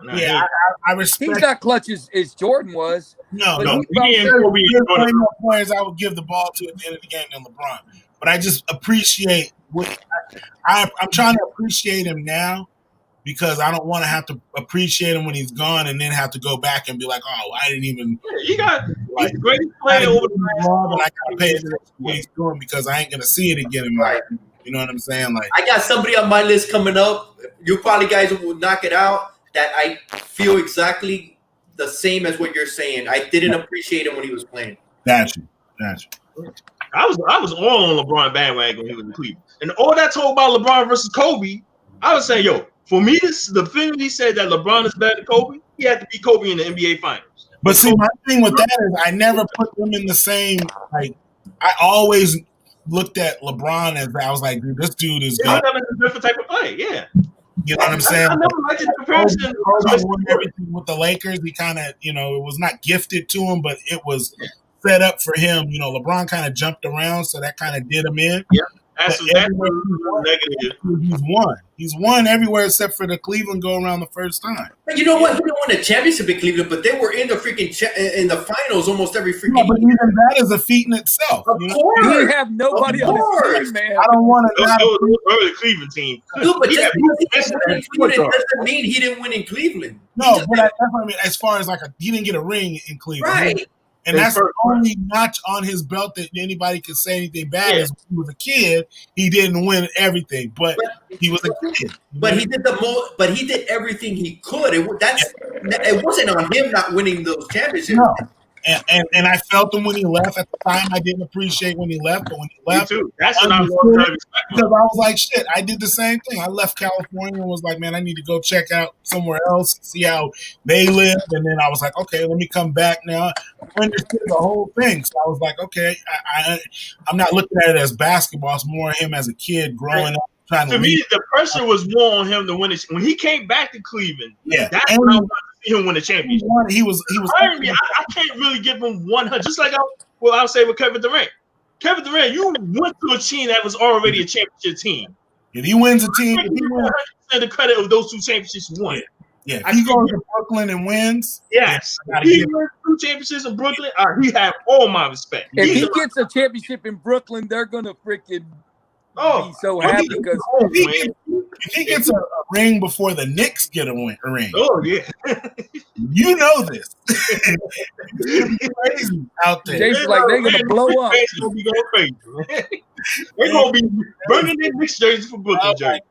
S4: I respect.
S3: He's not clutch as Jordan was.
S4: No. Players I would give the ball to at the end of the game than LeBron. But I just appreciate what I'm trying to appreciate him now because I don't want to have to appreciate him when he's gone and then have to go back and be like, oh, I didn't even.
S2: Yeah, he's the greatest player over the
S4: last. But I gotta pay attention to what he's doing because I ain't gonna see it again in my life. You know what I'm saying? Like,
S1: I got somebody on my list coming up. You probably guys will knock it out. That I feel exactly the same as what you're saying. I didn't appreciate him when he was playing.
S4: Gotcha.
S2: I was all on LeBron bandwagon when he was in Cleveland, and all that talk about LeBron versus Kobe, I was saying, yo, for me, the thing he said that LeBron is better than Kobe, he had to beat Kobe in the NBA Finals.
S4: But see, my thing with that is I never put them in the same. Like, I always looked at LeBron as I was like, dude, this dude is good.
S2: A different type of play, yeah.
S4: You know what I'm saying?
S2: I never liked the comparison.
S4: Kobe won everything with the Lakers. He kind of, it was not gifted to him, but it was set up for him. LeBron kind of jumped around, so that kind of did him in.
S2: Yeah. That's negative.
S4: He's won everywhere except for the Cleveland go around the first time.
S1: But you know what? He didn't win a championship in Cleveland, but they were in the freaking in the finals almost every freaking.
S4: Yeah, but even that is a feat in itself.
S1: Of course,
S3: he didn't have nobody on his team, man.
S4: I don't want to.
S2: It was the Cleveland team.
S1: Dude, but doesn't mean he didn't win in Cleveland.
S4: No, but that's what I mean. As far as he didn't get a ring in Cleveland,
S1: right?
S4: And that's the only notch on his belt that anybody could say anything bad is when he was a kid. He didn't win everything, but he was a kid.
S1: But he did the most. But he did everything he could. It wasn't on him not winning those championships.
S4: No. And I felt him when he left. At the time, I didn't appreciate when he left, but when he left,
S2: me too. That's what I was
S4: because I was like, shit. I did the same thing. I left California and was like, man, I need to go check out somewhere else and see how they live. And then I was like, okay, let me come back now. I understood the whole thing, so I was like, okay, I'm not looking at it as basketball. It's more him as a kid growing up.
S2: To me, the pressure was more on him to win it. When he came back to Cleveland, that's when I wanted to see him win the championship.
S4: He was.
S2: I can't really give him 100. Just like I'll say with Kevin Durant. Kevin Durant, you went to a team that was already a championship team.
S4: If he wins a team,
S2: if he wins, 100% the credit of those 2 championships he won.
S4: Yeah, if he goes to Brooklyn and wins.
S2: Yes, he wins 2 championships in Brooklyn. He had all my respect.
S3: If he gets a championship in Brooklyn, they're gonna freaking.
S2: Oh,
S3: be so happy because
S4: If he gets a ring before the Knicks get a ring,
S2: oh yeah,
S4: you know this. It's gonna be crazy out there.
S3: Jason's like they're gonna blow up.
S2: It's gonna be going crazy. Man. They're gonna be burning their Knicks jerseys for Brooklyn jerseys.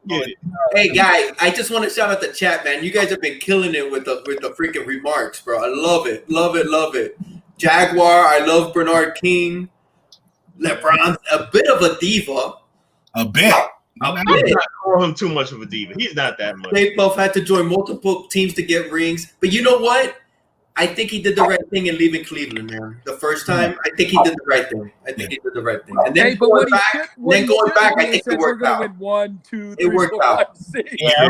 S2: Get it.
S1: Hey guys, I just want to shout out the chat, man. You guys have been killing it with the freaking remarks, bro. I love it, love it, love it. Jaguar, I love Bernard King. LeBron's a bit of a diva.
S4: A bit.
S2: I'm not calling him too much of a diva. He's not that much.
S1: They both had to join multiple teams to get rings, but you know what? I think he did the right thing in leaving Cleveland, man. The first time, I think he did the right thing. I think he did the right thing. And then
S3: Hey, but
S1: going back, I think it
S3: we're
S1: worked
S3: gonna
S1: out.
S3: win 1, 2, 3,
S1: It worked
S3: 4,
S1: out.
S3: 5, 6.
S4: Yeah,
S2: He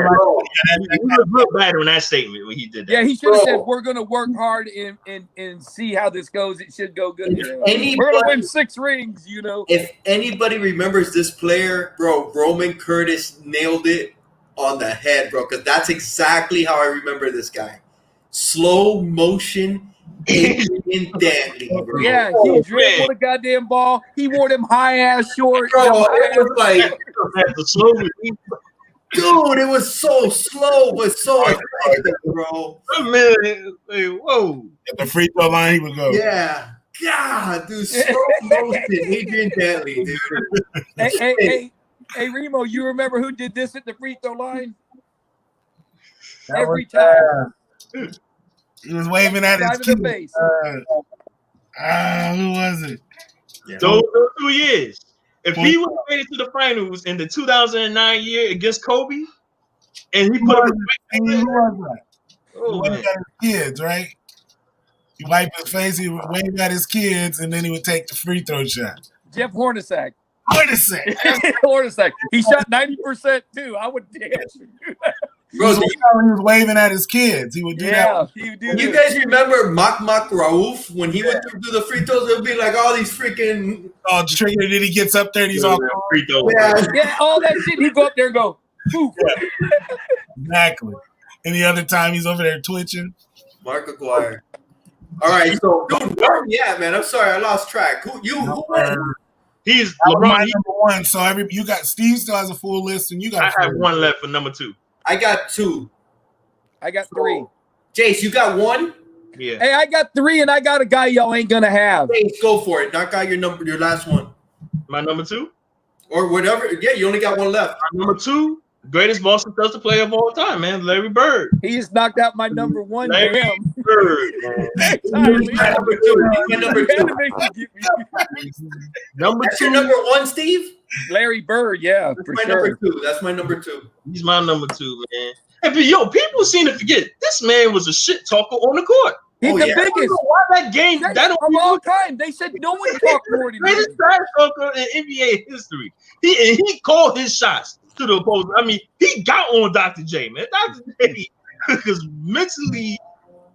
S2: was real bad on that statement when he did that.
S3: Yeah, he should have said
S1: Bro.
S3: we're gonna work hard and see how this goes. It should go good.
S1: Anybody-
S3: We're gonna win 6 rings, you know.
S1: If anybody remembers this player, bro, Roman Curtis nailed it on the head, bro, because that's exactly how I remember this guy. Slow motion, Adrian Dantley, bro.
S3: Yeah, he dribbled a goddamn ball. He wore them high ass shorts.
S1: Bro,
S3: them
S1: it was like,
S2: The slow release.
S1: dude, it was so slow, but so effective, bro.
S2: Man, hey, whoa.
S4: At the free throw line, he would go.
S1: Yeah. God, dude, slow motion, Adrian Dantley, dude.
S3: Hey, Remo, you remember who did this at the free throw line?
S4: That
S3: Every
S4: was,
S3: time.
S4: He was waving at
S3: Right
S4: his
S3: in the
S4: kid.
S3: face.
S4: Who was it?
S2: Those 2 years. If he would have made it to the finals in the 2009 year against Kobe, and he put up
S4: Who was that? He
S2: oh,
S4: waved
S2: man.
S4: at his kids, right? He wiped his face, he would wave at his kids, and then he would take the free throw shot.
S3: Jeff Hornacek.
S4: Wait a second.
S3: Hornacek. He shot 90% too. I would damn sure do that.
S1: Bro,
S4: He was waving at his kids. He would do
S3: Yeah,
S4: that.
S3: he would do
S1: you
S3: that.
S1: guys remember Mak Raouf when he would do the free throws? It would be like all these freaking
S4: Oh, trigger, then he gets up there and he's all
S2: free throw.
S3: Yeah, all that shit. He'd go up there and go, poof.
S4: exactly. Any other time he's over there twitching.
S1: Mark Aguirre. All right, so dude, where are we at, man? I'm sorry, I lost track. Who
S2: He's
S4: That was my
S2: LeBron.
S4: number one. So you got Steve still has a full list, and you got.
S2: I have one left for number 2.
S1: I got 2.
S3: I got 3.
S1: Jace, you got 1?
S2: Yeah.
S3: Hey, I got 3, and I got a guy y'all ain't gonna have.
S1: Jace, go for it. Knock out your last one.
S2: My number 2?
S1: Or whatever. Yeah, you only got 1 left.
S2: My number 2, greatest Boston Celtics player of all time, man, Larry Bird.
S3: He just knocked out my number 1.
S2: Larry
S3: Damn.
S2: Bird.
S1: He's my number 2. He's my number 2.
S2: Number
S1: That's
S2: 2.
S1: your number 1, Steve?
S3: Larry Bird, yeah,
S1: That's
S3: for
S1: my
S3: sure.
S1: number 2. That's my number 2.
S2: He's my number 2, man. Hey, but yo, people seem to forget this man was a shit talker on the court.
S3: He's
S1: Oh,
S3: the
S1: yeah.
S2: I don't
S3: biggest
S2: know why that game. That don't
S3: of all time. They said no one talked more than
S2: greatest
S3: him.
S2: trash talker in NBA history. He called his shots to the opposing. I mean, he got on Dr. J, man. Dr. J was mentally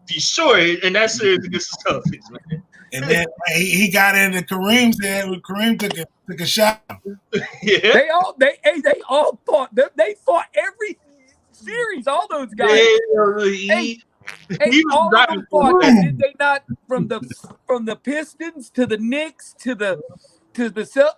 S2: destroyed in that series against the Celtics, man.
S4: And then he got into Kareem's head when Kareem took a shot.
S2: Yeah.
S3: They all fought. They fought every series. All those guys.
S2: He was
S3: all of
S2: driving
S3: them fought.
S2: forward.
S3: Did they not from the Pistons to the Knicks to the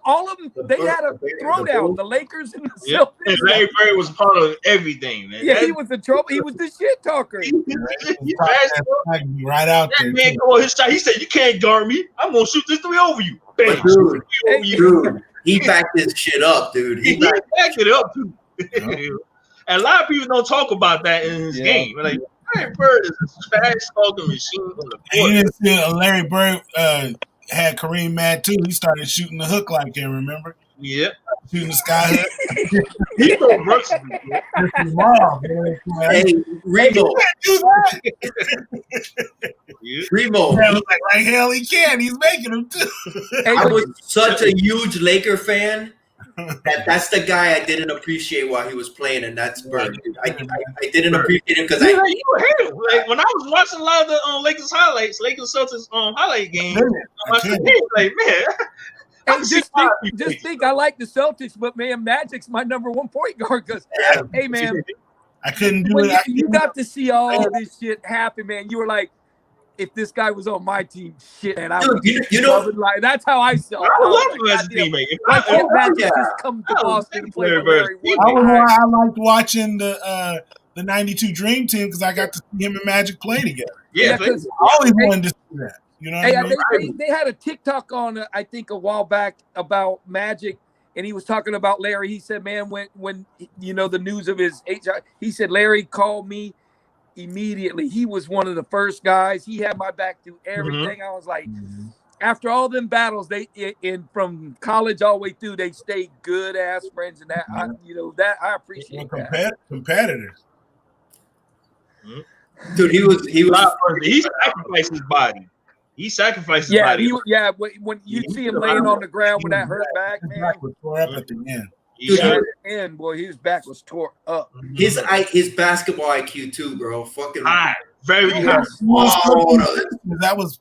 S3: all of them? They had a throwdown. The Lakers and the
S2: Yeah.
S3: Celtics.
S2: And Larry Bird was part of everything, man.
S3: Yeah, he was the trouble. He was the shit talker.
S2: He trash talker.
S4: Right out
S2: That
S4: there.
S2: man
S4: too.
S2: called his shot. He said, "You can't guard me. I'm gonna shoot this 3 over you." Bam.
S1: But
S2: Shoot
S1: dude,
S2: this 3 over you.
S1: Dude, he backed this shit up, dude.
S2: He backed it up too. And a lot of people don't talk about that in his
S3: Yeah.
S2: game. Like Larry Bird is a trash talking machine on the
S4: And you
S2: court.
S4: didn't see Larry Bird had Kareem mad too. He started shooting the hook like him, remember?
S2: Yeah,
S4: Shooting the sky hook.
S2: he's so versatile. man.
S4: This is wrong, man.
S1: Hey, Remo,
S4: Do that.
S2: Yeah.
S1: Remo.
S4: Man was like hell he can. He's making them too.
S3: Hey,
S1: I
S3: but-
S1: was such a huge Laker fan that's the guy I didn't appreciate while he was playing, and that's Bird. Dude. I didn't appreciate him because
S2: Yeah, you hate him. Like when I was watching a lot of the Lakers highlights, Lakers Celtics highlight games, I said, "Hey, like man,
S3: Hey, just think, I like the Celtics, but man, Magic's my number 1 point guard. Because, hey, man,
S4: I couldn't do
S3: when
S4: it.
S3: you got to see all this shit happen, man, you were like, if this guy was on my team, shit, and I
S1: Dude,
S3: would
S1: you know,
S3: like that's how I felt.
S2: I love
S3: was
S2: him
S3: like,
S2: as a
S3: goddamn,
S2: teammate.
S3: why can't Magic
S1: yeah.
S3: just come to
S2: I was
S3: Boston and play with
S2: very
S3: Larry
S2: versed.
S4: I was
S3: Woodley?
S4: why I liked watching the '92 Dream Team because I got to see him and Magic play together.
S2: Yeah,
S3: because
S4: I always wanted to see that. You know what I mean?
S3: they had a TikTok on I think a while back about Magic, and he was talking about Larry. He said, "Man, when you know the news of his HIV, he said Larry called me immediately. He was one of the first guys. He had my back through everything." I was like, after all them battles, they in from college all the way through, they stayed good ass friends, and that I appreciate that.
S4: Competitors.
S1: dude, he was
S2: he sacrificed his body. He sacrificed his body.
S3: When you see him laying on the ground with that hurt back, man.
S4: Back was tore up at the end.
S3: And boy, his back was tore up.
S1: his basketball IQ too, bro. Fucking
S2: High, very high.
S4: That was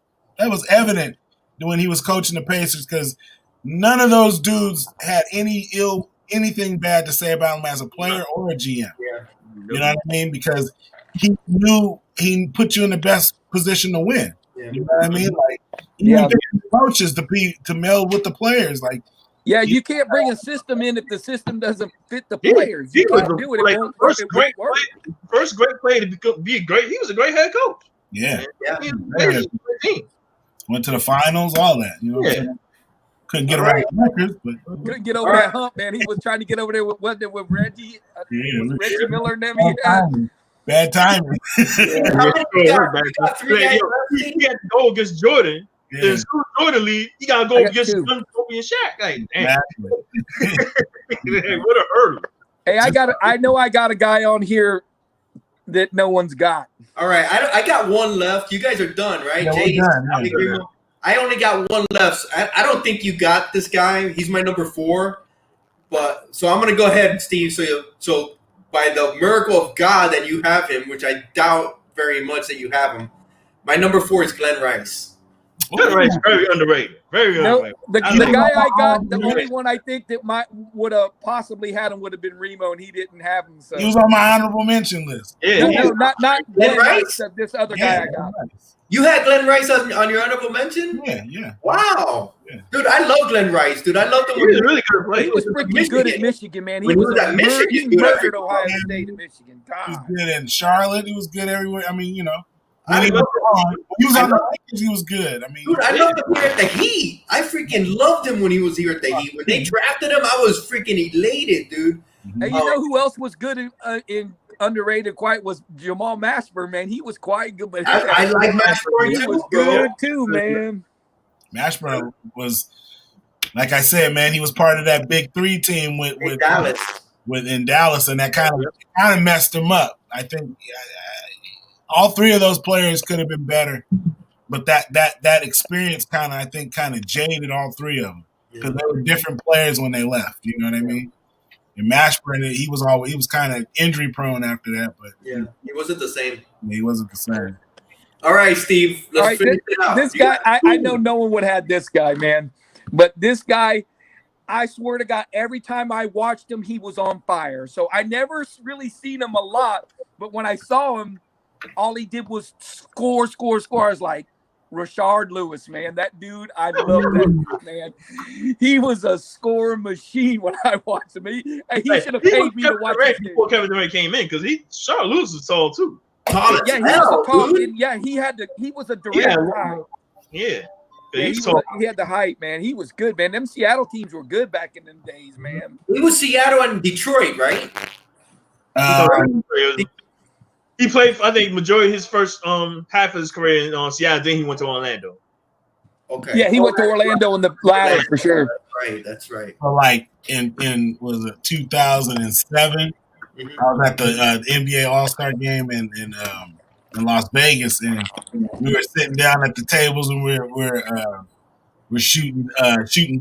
S4: evident when he was coaching the Pacers because none of those dudes had anything bad to say about him as a player or a GM.
S1: Yeah.
S4: You know what I mean? Because he knew he put you in the best position to win.
S1: Yeah.
S4: You know what I mean? Like even coaches to meld with the players. Like
S3: you can't bring a system in if the system doesn't fit the players. You can't do it. It won't work.
S2: First great player to be a great. He was a great head coach.
S4: Yeah.
S2: Went
S4: to the finals, all that. You know what I'm saying? Couldn't get around the records, but
S3: couldn't get over that hump, man. He was trying to get over there with Reggie, Reggie Miller and them.
S4: Bad timing.
S2: He had to go against Jordan.
S4: Yeah.
S2: In Jordan league, he got to go against Kobe and Shaq. Like, damn. What a hurdle.
S3: Hey, I know I got a guy on here that no one's got.
S1: All right, I got one left. You guys are done, right?
S4: Yeah,
S1: Jay,
S4: we're done.
S1: I only got one left. I don't think you got this guy. He's my number 4. But so I'm gonna go ahead, Steve. So by the miracle of God that you have him, which I doubt very much that you have him, my number 4 is Glenn Rice.
S2: Glenn Rice is very underrated. Very underrated.
S3: The guy I got, the only one I think that would have possibly had him would have been Remo, and he didn't have him. So
S4: he was on my honorable mention list.
S2: Yeah,
S3: no, not
S1: Glenn Rice.
S3: This other guy I got.
S1: You had Glenn Rice on your honorable mention?
S4: Yeah.
S1: Wow. Yeah. Dude, I love Glenn Rice. Dude, I loved him.
S2: He was really good player.
S3: He was freaking good at Michigan, man. He
S1: was at Michigan.
S3: He murdered Ohio State at Michigan.
S4: God. He was good in Charlotte. He was good everywhere. I mean, you know.
S1: When
S4: he was on the Lakers, he was good. I mean,
S1: dude, I loved him here at the Heat. I freaking loved him when he was here at the Heat. When they drafted him, I was freaking elated, dude.
S3: And you know who else was good in underrated? Quite was Jamal Mashburn, man. He was quite good, but
S1: I like Mashburn.
S3: He was good too, man.
S4: Mashburn was, like I said, man. He was part of that Big 3 team with
S1: Dallas.
S4: In Dallas, and that kind of messed him up. I think. All 3 of those players could have been better, but that experience kind of jaded all 3 of them because they were different players when they left. You know what I mean? And Mashburn, he was kind of injury prone after that, but
S1: he wasn't the same.
S4: He wasn't the same.
S1: All right, Steve. Let's finish it out.
S3: This guy, I know no one would have had this guy, man, but this guy, I swear to God, every time I watched him, he was on fire. So I never really seen him a lot, but when I saw him, all he did was score. I was like, Rashard Lewis, man. That dude, I love that dude, man. He was a score machine when I watched him. He should have paid me to watch him
S2: before Kevin Durant came in because Rashard Lewis was tall too.
S3: He was tall. He was a Durant guy.
S2: Yeah.
S3: He had the height, man. He was good, man. Them Seattle teams were good back in them days, man.
S1: He was Seattle and Detroit, right?
S2: He played, I think, majority of his first half of his career in Seattle. Then he went to Orlando.
S1: Okay.
S3: Yeah, he went to Orlando in the latter for sure.
S1: That's right.
S4: So like in was it 2007? I was at the NBA All-Star game in Las Vegas, and we were sitting down at the tables, and we're shooting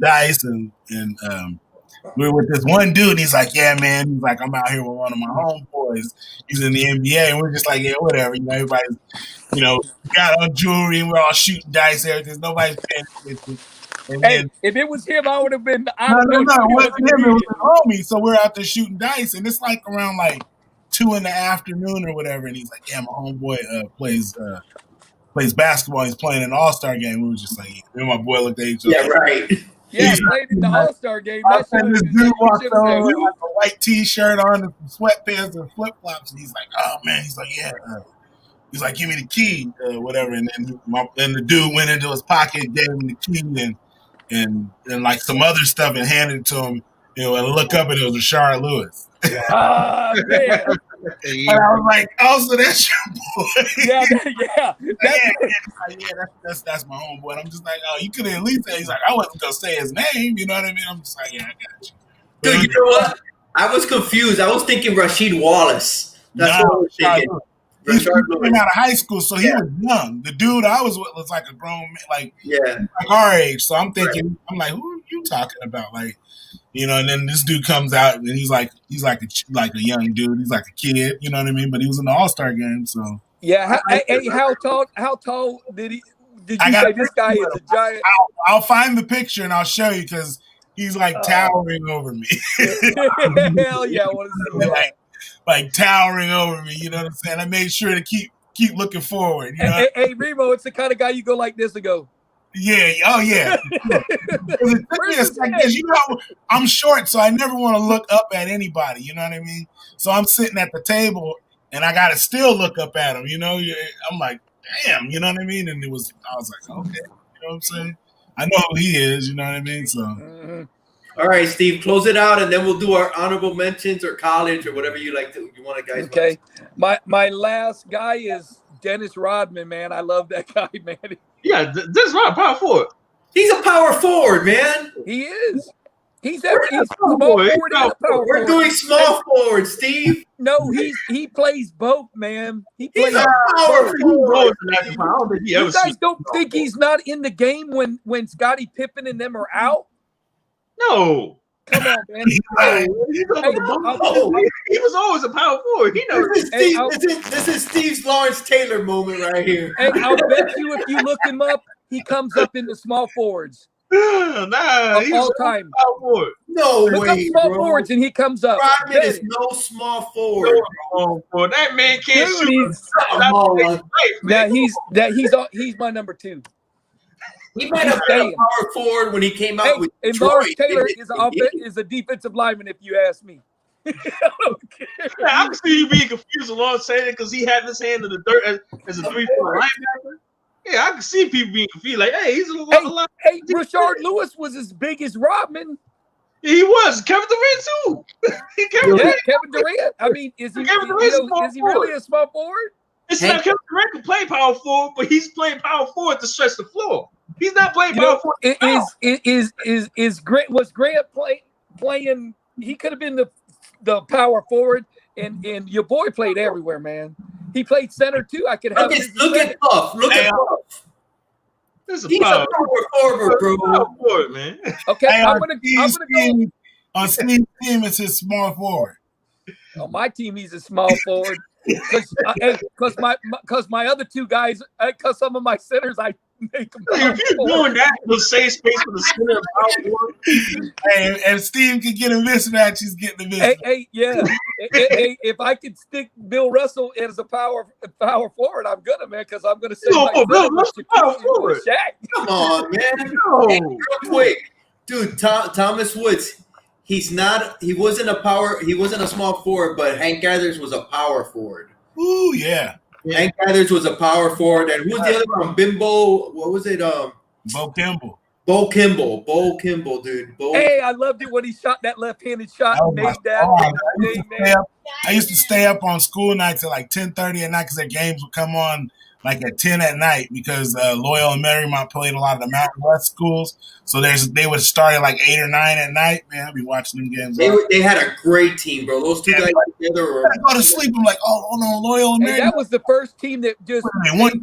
S4: dice, and we were with this one dude, and he's like, yeah, man. He's like, I'm out here with one of my homeboys. He's in the NBA. And we're just like, yeah, whatever. You know, everybody's, got on jewelry, and we're all shooting dice, everything. Nobody's paying attention.
S3: Hey, if it was him, I would have been.
S4: No, it wasn't him. It was his homie. So we're out there shooting dice, and it's like around like 2 in the afternoon or whatever. And he's like, yeah, my homeboy plays plays basketball. He's playing an All-Star game. We were just like, me and my boy looked at each other.
S1: Yeah, right.
S3: Yeah, he played in the All-Star game. That
S4: And this
S3: shit
S4: dude walks
S3: was-
S4: over with like a white T-shirt on and some sweatpants and flip-flops, and he's like, "Oh man," he's like, "Yeah." He's like, "Give me the key, whatever." And then the dude went into his pocket, gave him the key, and like some other stuff, and handed it to him. And I look up, and it was Rashard Lewis.
S3: Ah, man.
S4: And I was like, "Oh, so that's your boy?" That's my homeboy. And I'm just like, "Oh, you could at least say." He's like, "I wasn't gonna say his name." You know what I mean? I'm just like, "Yeah, I got you."
S1: Dude, you know what? I was confused. I was thinking Rasheed Wallace. That's what I was thinking.
S4: He came out of high school, so he was young. The dude I was with was like a grown man, like our age. So I'm thinking, I'm like, who are you talking about? Like, and then this dude comes out and he's like a young dude. He's like a kid, you know what I mean? But he was in the All-Star game, so
S3: yeah. How tall did he? Did you say this guy is a giant?
S4: I'll find the picture and I'll show you because he's like towering over me.
S3: Hell yeah, I want to see that.
S4: Like towering over me, you know what I'm saying? I made sure to keep looking forward. You know?
S3: Hey, Remo, it's the kind of guy you go like this and go.
S4: Yeah, oh yeah. It took me a second, 'cause, I'm short, so I never want to look up at anybody. You know what I mean? So I'm sitting at the table, and I gotta still look up at him. I'm like, damn, you know what I mean? And I was like, okay, you know what I'm saying? I know who he is. You know what I mean? So.
S3: Mm-hmm.
S1: All right, Steve, close it out, and then we'll do our honorable mentions or college or whatever you like to. You want to, guys?
S3: Okay, my last guy is Dennis Rodman. Man, I love that guy, man.
S2: Yeah, Dennis Rodman, power forward.
S1: He's a power forward, man.
S3: He is. He's small forward and a power forward.
S1: We're doing small forward, Steve.
S3: No, he plays both, man. He plays
S1: He's a power forward.
S3: You guys don't think he's not in the game when Scottie Pippen and them are out?
S2: No.
S3: Come on, man.
S2: He was always a power forward. He knows.
S1: This is Steve's Lawrence Taylor moment right here.
S3: Hey, I'll bet you if you look him up, he comes up in the small forwards.
S2: Nah,
S3: he's all time.
S2: Power forward.
S1: No
S3: Look
S1: way,
S3: up small
S1: bro.
S3: forwards and he comes up.
S1: Rodman is no small forward.
S2: Bro. That man can't
S3: Dude,
S2: shoot.
S3: He's my number 2.
S1: He might have been a power forward when he came out with
S3: and
S1: Detroit.
S3: Lawrence Taylor is a defensive lineman, if you ask me.
S2: I can see you being confused with Lawrence Taylor because he had his hand in the dirt as a 3-4 linebacker. Yeah, I can see people being confused. Like, hey, he's a linebacker.
S3: Hey, Rashard Lewis was as big as Rodman.
S2: Yeah, he was. Kevin Durant too.
S3: Kevin Durant. I mean, is he really a small forward?
S2: It's not Kevin Durant can play power forward, but he's playing power forward to stretch the floor. He's not playing power forward. Was Grant playing? He could have been the power forward, and your boy played everywhere, man. He played center too. I could have.
S1: Look at Puff. Look at Puff.
S2: He's
S1: a power forward, bro.
S2: Power forward, man.
S3: Okay, I'm gonna go.
S4: On Steve's team, it's his small forward.
S3: On my team, he's a small forward. Because my other two guys, because some of my centers, I make them.
S2: If you're doing that, you'll save space for the center of power forward.
S4: Hey, and Steve can get a mismatch. He's getting the mismatch.
S3: Hey, if I could stick Bill Russell as a power forward, I'm gonna, man, because I'm gonna say
S2: power forward.
S3: Shaq.
S1: Come on, man.
S2: No.
S1: Hey, real quick, dude. Thomas Woods. He wasn't a small forward, but Hank Gathers was a power forward.
S4: Ooh, yeah.
S1: Hank Gathers was a power forward. And who's the other one? Bimbo, what was it?
S4: Bo Kimball.
S1: Bo Kimball, dude.
S3: Hey, I loved it when he shot that left-handed shot and made that.
S4: I used to stay up on school nights at like 10:30 at night because their games would come on like at 10 at night because Loyola and Marymount played a lot of the Mountain West schools. So they would start at like 8 or 9 at night. Man, I'd be watching them games.
S1: They had a great team, bro. Those two guys together were.
S4: I go to sleep. I'm like, oh no, Loyola and Marymount.
S3: That was the first team that just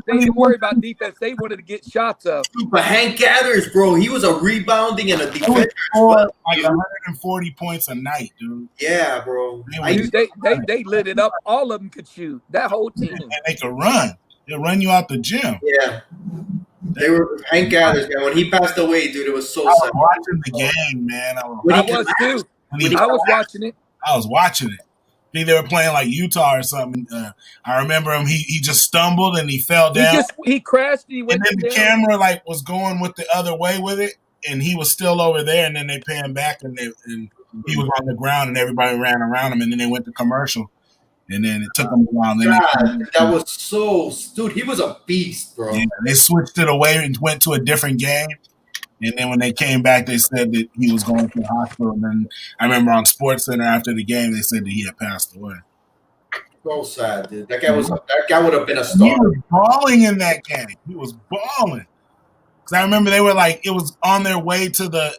S3: they didn't worry about defense. They wanted to get shots up.
S1: But Hank Gathers, bro, he was a rebounding and a defender.
S4: Like 140 points a night, dude.
S1: Yeah, bro.
S3: They lit it up. All of them could shoot. That whole team.
S4: And they could run. They'll run you out the gym.
S1: Yeah. They were Hank Gathers, man. When he passed away, dude, it was so sad.
S4: I was watching the game, man.
S3: I was too. I was watching it.
S4: I was watching it. think they were playing like Utah or something. I remember him. He just stumbled and he fell down.
S3: He crashed. And he went
S4: and then the
S3: down.
S4: camera like was going with the other way with it, and he was still over there. And then they panned back, and he was on the ground, and everybody ran around him. And then they went to commercial, and then it took them a while. And then
S1: God, that was so, dude. He was a beast, bro.
S4: yeah, they switched it away and went to a different game. And then when they came back, they said that he was going to the hospital. And then I remember on SportsCenter after the game, they said that he had passed away.
S1: So sad, dude. That guy would have been a
S4: He
S1: star.
S4: was balling in that game. He was balling. Because I remember they were like, it was on their way to the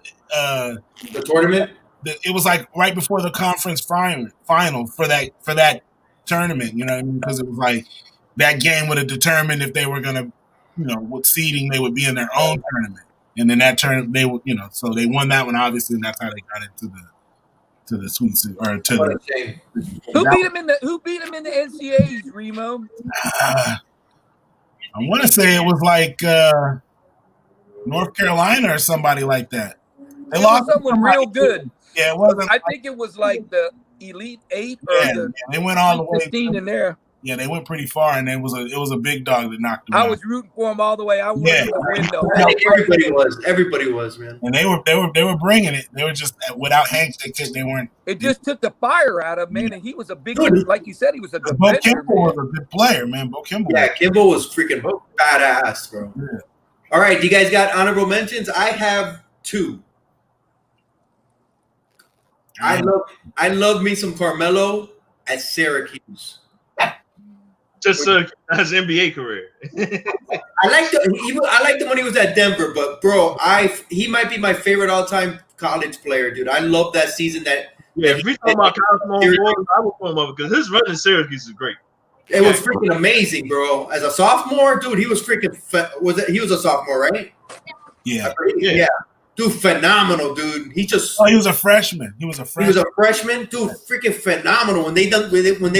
S1: tournament.
S4: It was like right before the conference final for that tournament. You know what I mean? Because it was like that game would have determined if they were going to, what seeding they would be in their own tournament. And then that tournament, they would, so they won that one, obviously, and that's how they got into the Sweet or to
S1: What
S4: the.
S1: a shame.
S3: Who beat him in the NCAAs, Remo?
S4: I want to say it was like North Carolina or somebody like that. They lost
S3: someone real good.
S4: Yeah, it wasn't.
S3: I think it was like the Elite Eight or the
S4: they went all the way
S3: 15 in there.
S4: Yeah, they went pretty far, and it was a big dog that knocked them out.
S3: I was rooting for him all the way. I wanted to win though.
S1: I think everybody was, man.
S4: And they were bringing it. They were just without Hank. They weren't.
S3: It just took the fire out of him, man. And he was a big, like you said, he was a good
S4: Bo Kimball was a good player, man. Bo Kimball.
S1: Yeah, Kimball was freaking badass, bro. Yeah. All right, do you guys got honorable mentions? I have 2. I love me some Carmelo at Syracuse.
S2: Just his NBA career.
S1: I liked him when he was at Denver, but bro, he might be my favorite all-time college player, dude. I love that season.
S2: If we talk about college boys, I would put him up because his run in Syracuse is great.
S1: It was freaking amazing, bro. As a sophomore, dude, he was freaking. He was a sophomore, right?
S4: Yeah.
S1: Yeah. Dude, phenomenal, dude. He
S4: was a freshman. He was a
S1: freshman, dude. Freaking phenomenal. When they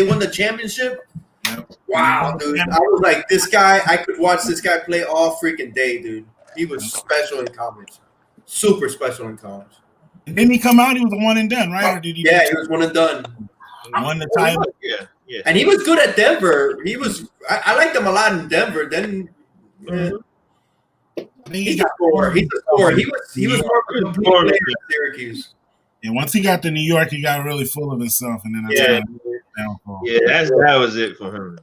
S1: won the championship. Yep. Wow, dude. I was like, this guy, I could watch this guy play all freaking day, dude. He was special in college. Super special in college.
S4: Didn't he come out? He was a one and done, right? Or did he?
S1: Yeah, he was one and done.
S4: Won the title.
S2: Yeah.
S1: And he was good at Denver. I liked him a lot in Denver. Then he's a scorer. He was more of a complete player at Syracuse.
S4: And once he got to New York, he got really full of himself, and then
S2: that was it for him.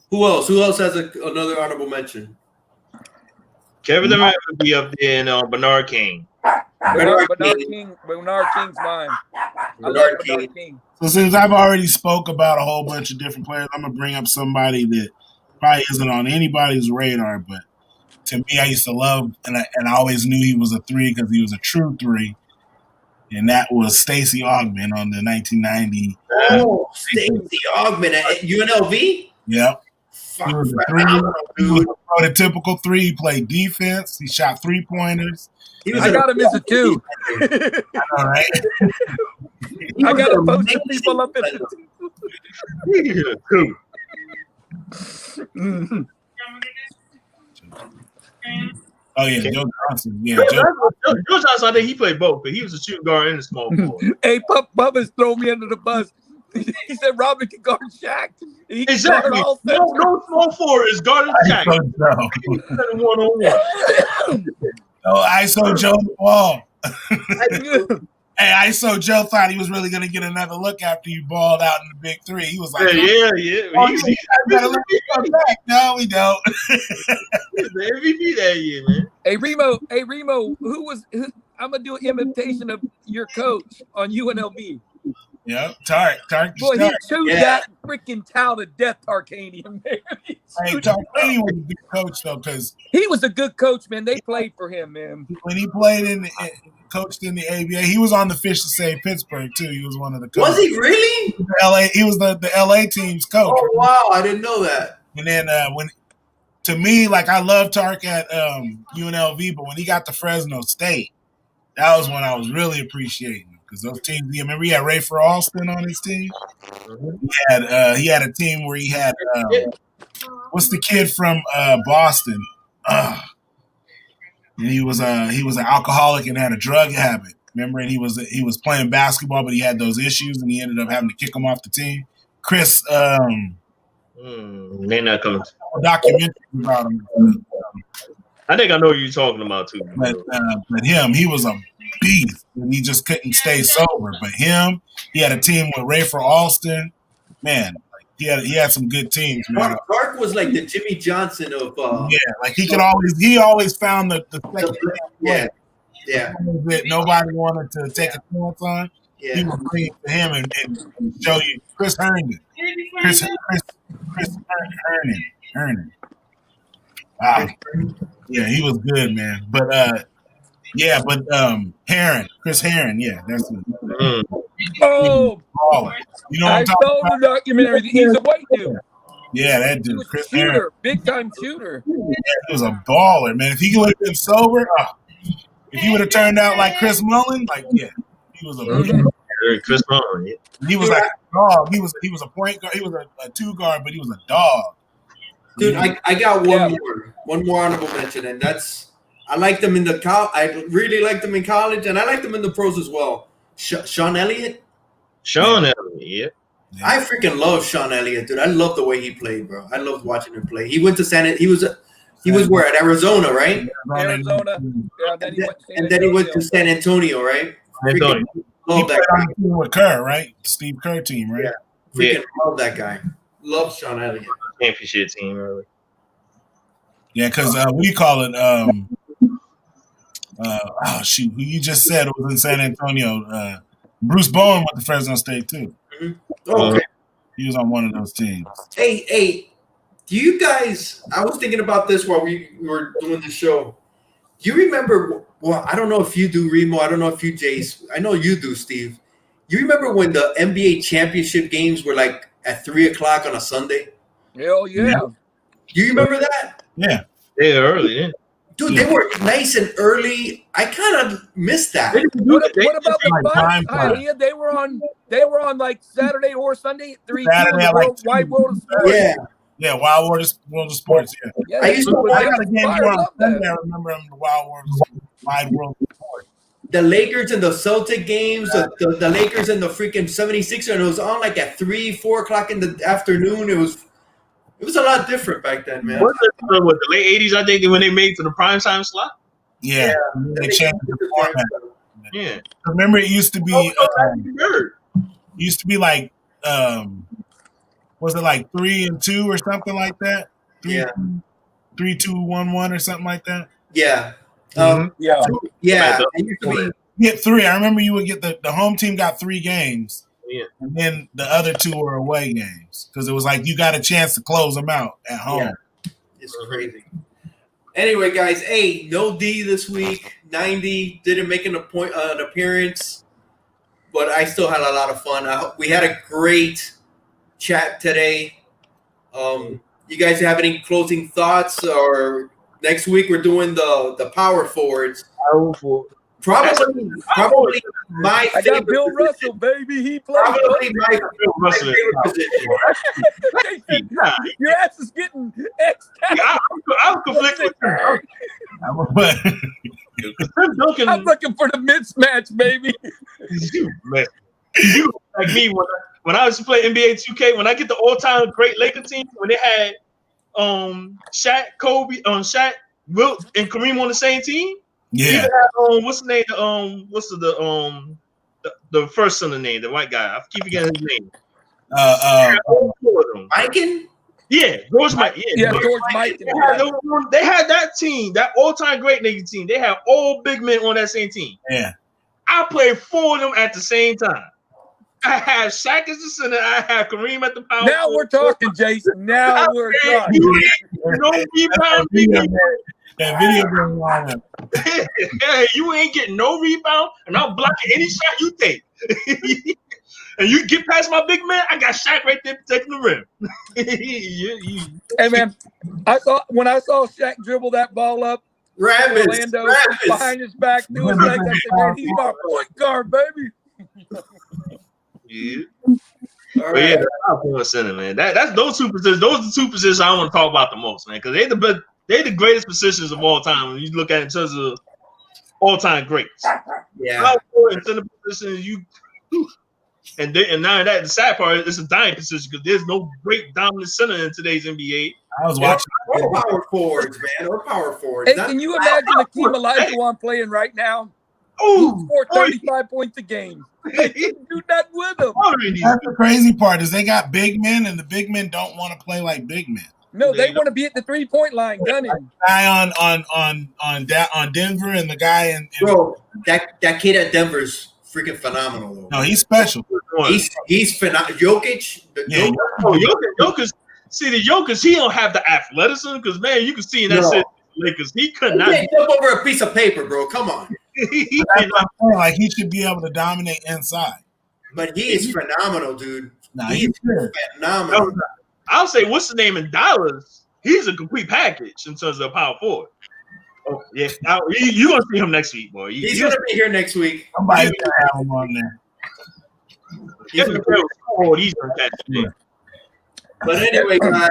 S1: Who else? Who else has another honorable mention?
S2: Kevin Durant would be up there, and Bernard King.
S3: Bernard King's mine. I love Bernard King.
S4: So since I've already spoke about a whole bunch of different players, I'm gonna bring up somebody that probably isn't on anybody's radar, but to me, I used to love, and I always knew he was a 3 because he was a true 3. And that was Stacey Augmon on the 1990.
S1: Oh, Stacey Augmon at UNLV?
S4: Yep. He was a prototypical 3. He played defense. He shot 3-pointers.
S3: I got him as a 2.
S4: All right.
S3: I got to post people up as a 2.
S4: Oh yeah, Joe Johnson. Yeah,
S2: Joe Johnson. I think he played both, but he was a shooting guard and a small forward.
S3: Hey, Bubba's thrown me under the bus. He said Robin can guard Shaq.
S2: Exactly. No small forward is guarding Shaq. One-on-one.
S4: Oh, ISO Joe the ball. Hey, ISO Joe thought he was really going to get another look after you balled out in the big 3. He was like,
S2: yeah.
S4: Oh, you gotta let me come back. No, we don't.
S2: He's the MVP that year, man.
S3: Hey, Remo, I'm going to do an imitation of your coach on UNLV.
S4: Yep, Tark.
S3: Boy, he chewed that freaking towel to death, Tarkanian, man.
S4: Hey, Tarkanian was a good coach, though, because
S3: he was a good coach, man. They played for him, man.
S4: When he played coached in the ABA, he was on the Fish to Save Pittsburgh, too. He was one of the coaches.
S1: Was he really?
S4: He was the LA team's coach.
S1: Oh, wow. I didn't know that.
S4: And then to me, like, I love Tark at UNLV, but when he got to Fresno State, that was when I was really appreciating him. Because those teams, remember he had Rafer Alston on his team? He had a team where he had what's the kid from Boston? And he was an alcoholic and had a drug habit. Remember, and he was playing basketball, but he had those issues, and he ended up having to kick him off the team. Chris,
S2: They're not coming.
S4: a documentary about him.
S2: I think I know who you're talking about too.
S4: But him, he was a beast, and he just couldn't stay sober. But him, he had a team with Rafer Alston. Man, like he had some good teams, man.
S1: Clark was like the Jimmy Johnson of
S4: Yeah, like he always found the second
S1: yeah.
S4: that nobody wanted to take a chance on.
S1: Yeah.
S4: He would bring it to him and show you Chris Herndon. Chris Herndon. Wow. Yeah, he was good, man. But Chris Herron, yeah, that's it.
S3: Oh,
S4: you know what
S3: I
S4: I'm talking
S3: saw
S4: about?
S3: the documentary. He's a white dude.
S4: Yeah, that
S3: He
S4: dude,
S3: was a
S4: Chris Herron.
S3: shooter, big time shooter.
S4: He was a baller, man. If he would have been sober, if he would have turned out like Chris Mullen, like he was a
S2: Chris Mullen. Yeah.
S4: he was like a dog. He was a point guard. He was a two guard, but he was a dog.
S1: Dude, I got one more honorable mention, and that's I liked him in the I really liked him in college, and I liked him in the pros as well. Sean Elliott.
S2: Sean Elliott, yeah.
S1: I freaking love Sean Elliott, dude. I love the way he played, bro. I loved watching him play. He went to He was where at Arizona, right?
S3: Arizona. Yeah, then
S1: He went to San Antonio, right?
S2: Antonio.
S1: Love that guy.
S4: With Kerr, right? Steve Kerr team, right?
S1: Yeah. Freaking love that guy. Love Sean Elliott.
S2: Championship team early.
S4: Yeah, because we call it. Who you just said it was in San Antonio. Bruce Bowen went to Fresno State too.
S1: Mm-hmm. Oh, okay.
S4: He was on one of those teams.
S1: Hey, do you guys? I was thinking about this while we were doing the show. Do you remember? Well, I don't know if you do, Remo. I don't know if you, Jace. I know you do, Steve. You remember when the NBA championship games were like at 3:00 on a Sunday?
S3: Hell yeah.
S1: Do you remember that?
S4: Yeah.
S2: They're early, yeah.
S1: Dude, they were nice and early. I kind of missed that.
S3: What about the
S4: time
S3: Bucks? Yeah, they were on like Saturday or Sunday, 3
S4: Saturday,
S3: Wide World of Sports.
S1: Yeah,
S4: Wild World of Sports. Yeah.
S1: I used to
S4: I got a game here on Sunday. I remember them, the Wide World of Sports.
S1: The Lakers and the Celtic games, the Lakers and the freaking 76ers, and it was on like at 3-4 o'clock in the afternoon. It was a lot different back then, man.
S2: What the late 80s, I think, when they made to the prime time slot?
S4: Yeah. They changed the format.
S2: Yeah.
S4: Remember, it used to be like was it like 3-2 or something like that? 3-2-1-1 or something like that.
S1: Yeah.
S3: Yeah.
S1: It used to be.
S4: Get 3. I remember you would get the home team got 3 games.
S2: Yeah.
S4: And then the other 2 were away games because it was like you got a chance to close them out at home.
S1: Yeah. It's crazy. Anyway, guys, hey, no D this week. 90 didn't make an appearance, but I still had a lot of fun. We had a great chat today. You guys have any closing thoughts? Or next week we're doing the power forwards. Probably my
S3: I got
S1: favorite
S3: Bill
S1: position.
S3: Russell, baby. He plays.
S1: Probably my favorite position.
S3: Your ass is getting X.
S2: I'm conflicted.
S3: I'm looking for the mismatch, baby.
S2: Man, you like me when I used to play NBA 2K. When I get the all-time great Laker team, when they had Shaq, Kobe, Shaq, Wilt, and Kareem on the same team.
S4: Yeah.
S2: Had, what's the name? The first son of the name, the white guy. I keep forgetting his name.
S1: Mikan?
S2: Yeah, George Mike. Yeah,
S3: George Mike.
S2: They had that team, that all-time great nigga team. They had all big men on that same team.
S4: Yeah.
S2: I played 4 of them at the same time. I had Shaq as the center. I had Kareem at the power.
S3: Now we're talking, Jason. Now we're talking.
S2: No rebound.
S4: That video game lineup.
S2: Hey, you ain't getting no rebound, and I'm blocking any shot you take. And you get past my big man, I got Shaq right there protecting the rim.
S3: Hey man, when I saw Shaq dribble that ball up, Orlando behind his back, do his leg. I said, man, he's my point guard, baby.
S2: Yeah. All right. Yeah, that's center, man. That's those 2 positions. Those are the 2 positions I want to talk about the most, man, because they're the greatest positions of all time when you look at it in terms of all-time greats.
S1: Yeah.
S2: Power forward and center position, and now that the sad part is it's a dying position because there's no great dominant center in today's NBA.
S4: I was watching.
S1: Or power forwards, man. Or power forwards.
S3: Hey, can you imagine Hakeem Olajuwon playing right now? He
S2: Oh,
S3: scored 35 points a game. They couldn't do that with him.
S4: That's the crazy part is they got big men, and the big men don't want to play like big men.
S3: No, they want to be at the 3-point line, gunning.
S4: Guy on Denver and the guy in
S1: Bro, that kid at Denver's freaking phenomenal, though.
S4: no, he's special.
S1: He's phenomenal. Jokic.
S4: Yeah.
S2: Jokic. See, the Jokic, he don't have the athleticism because, man, you can see in that city, Lakers, he could
S1: He
S2: not.
S1: can't jump over a piece of paper, bro. Come on.
S2: He
S4: That's
S2: cannot.
S4: what I'm saying. Like he should be able to dominate inside.
S1: But he is phenomenal, dude.
S4: Nah,
S1: He's
S4: he's good.
S1: phenomenal.
S2: I'll say, what's the name in Dallas? He's a complete package in terms of power forward. Oh, yeah. You're going to see him next week, boy.
S1: He's going to be here next week.
S4: Somebody's gonna have him on there.
S2: He's going to catch it.
S1: But anyway, guys,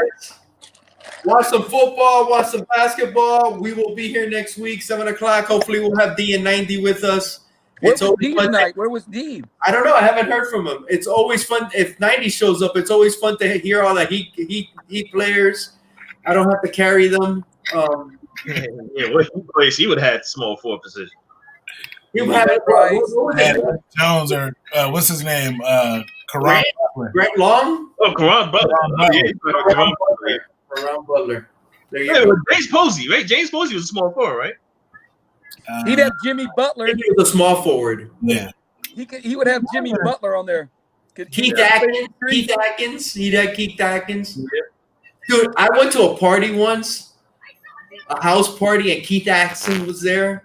S1: watch some football, watch some basketball. We will be here next week, 7 o'clock. Hopefully, we'll have D and 90 with us.
S3: Where
S1: It's
S3: was
S1: always
S3: D
S1: fun.
S3: tonight? Where was D?
S1: I don't know. I haven't heard from him. It's always fun. If 90 shows up, it's always fun to hear all the Heat players. I don't have to carry them.
S2: Yeah, what he plays, he would have had small forward position.
S1: You have
S4: And Jones or what's his name? Karan.
S1: Grant Long?
S2: Oh, Karan Butler.
S1: Karan Butler. Karan Butler. There you
S2: Yeah,
S1: go.
S2: James Posey, right? James Posey was a small forward, right?
S3: He'd have Jimmy Butler.
S1: He was a small forward.
S4: Yeah.
S3: He would have Jimmy Butler on there.
S1: Keith Atkins. He'd have Keith Atkins. Dude, I went to a party once, a house party, and Keith Atkins was there.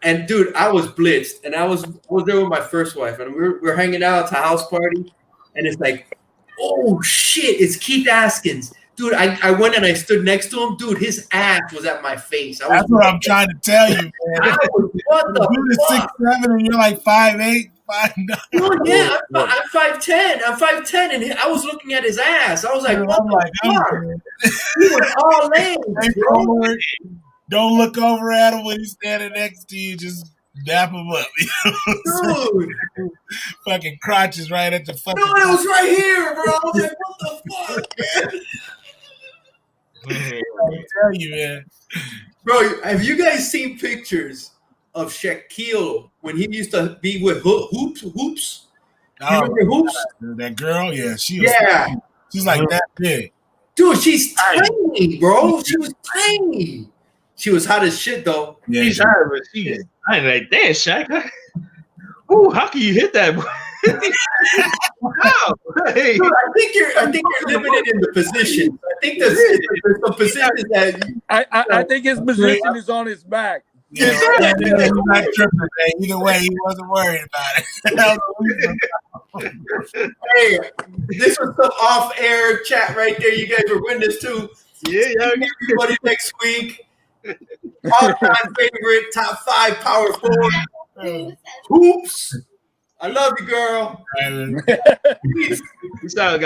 S1: And dude, I was blitzed, and I was there with my first wife, and we were hanging out at a house party, and it's like, oh shit, it's Keith Atkins. Dude, I went and I stood next to him. Dude, his ass was at my face.
S4: That's what I'm trying to tell you, man.
S1: What the
S4: Dude is
S1: fuck?
S4: 6'7" and you're like 5'8", 5'9".
S1: Dude, yeah, I'm 5'10". I'm 5'10", and I was looking at his ass. I was like, what
S4: I'm
S1: the
S4: like,
S1: fuck? He was all legs, bro.
S4: Don't look over at him when he's standing next to you. Just dap him up. You know?
S1: Dude,
S4: Fucking crotches right at the fucking.
S1: no, it was right here, bro. I was like, what the fuck, man?
S4: I tell you, man.
S1: Bro, have you guys seen pictures of Shaquille when he used to be with Hoops? You
S4: Oh,
S1: remember Hoops?
S4: that girl, yeah, she's like that big.
S1: Dude, she's tiny, bro. She was tiny. She was hot as shit, though.
S4: Yeah,
S2: He's high, but I ain't like, damn, Shaq. Ooh, how can you hit that? Wow. Hey.
S1: Dude, I think you're limited in the position. I think there's some positions that
S3: I think his position is on his back.
S4: yeah, he's not tripping, man. Either way, he wasn't worried about it.
S1: hey, this was some off-air chat right there. You guys were witness to.
S2: Yeah,
S1: See everybody next week. All-time favorite, top 5 power forward. Hoops. I love you, girl.
S4: And
S1: Peace.
S2: Peace out, guys.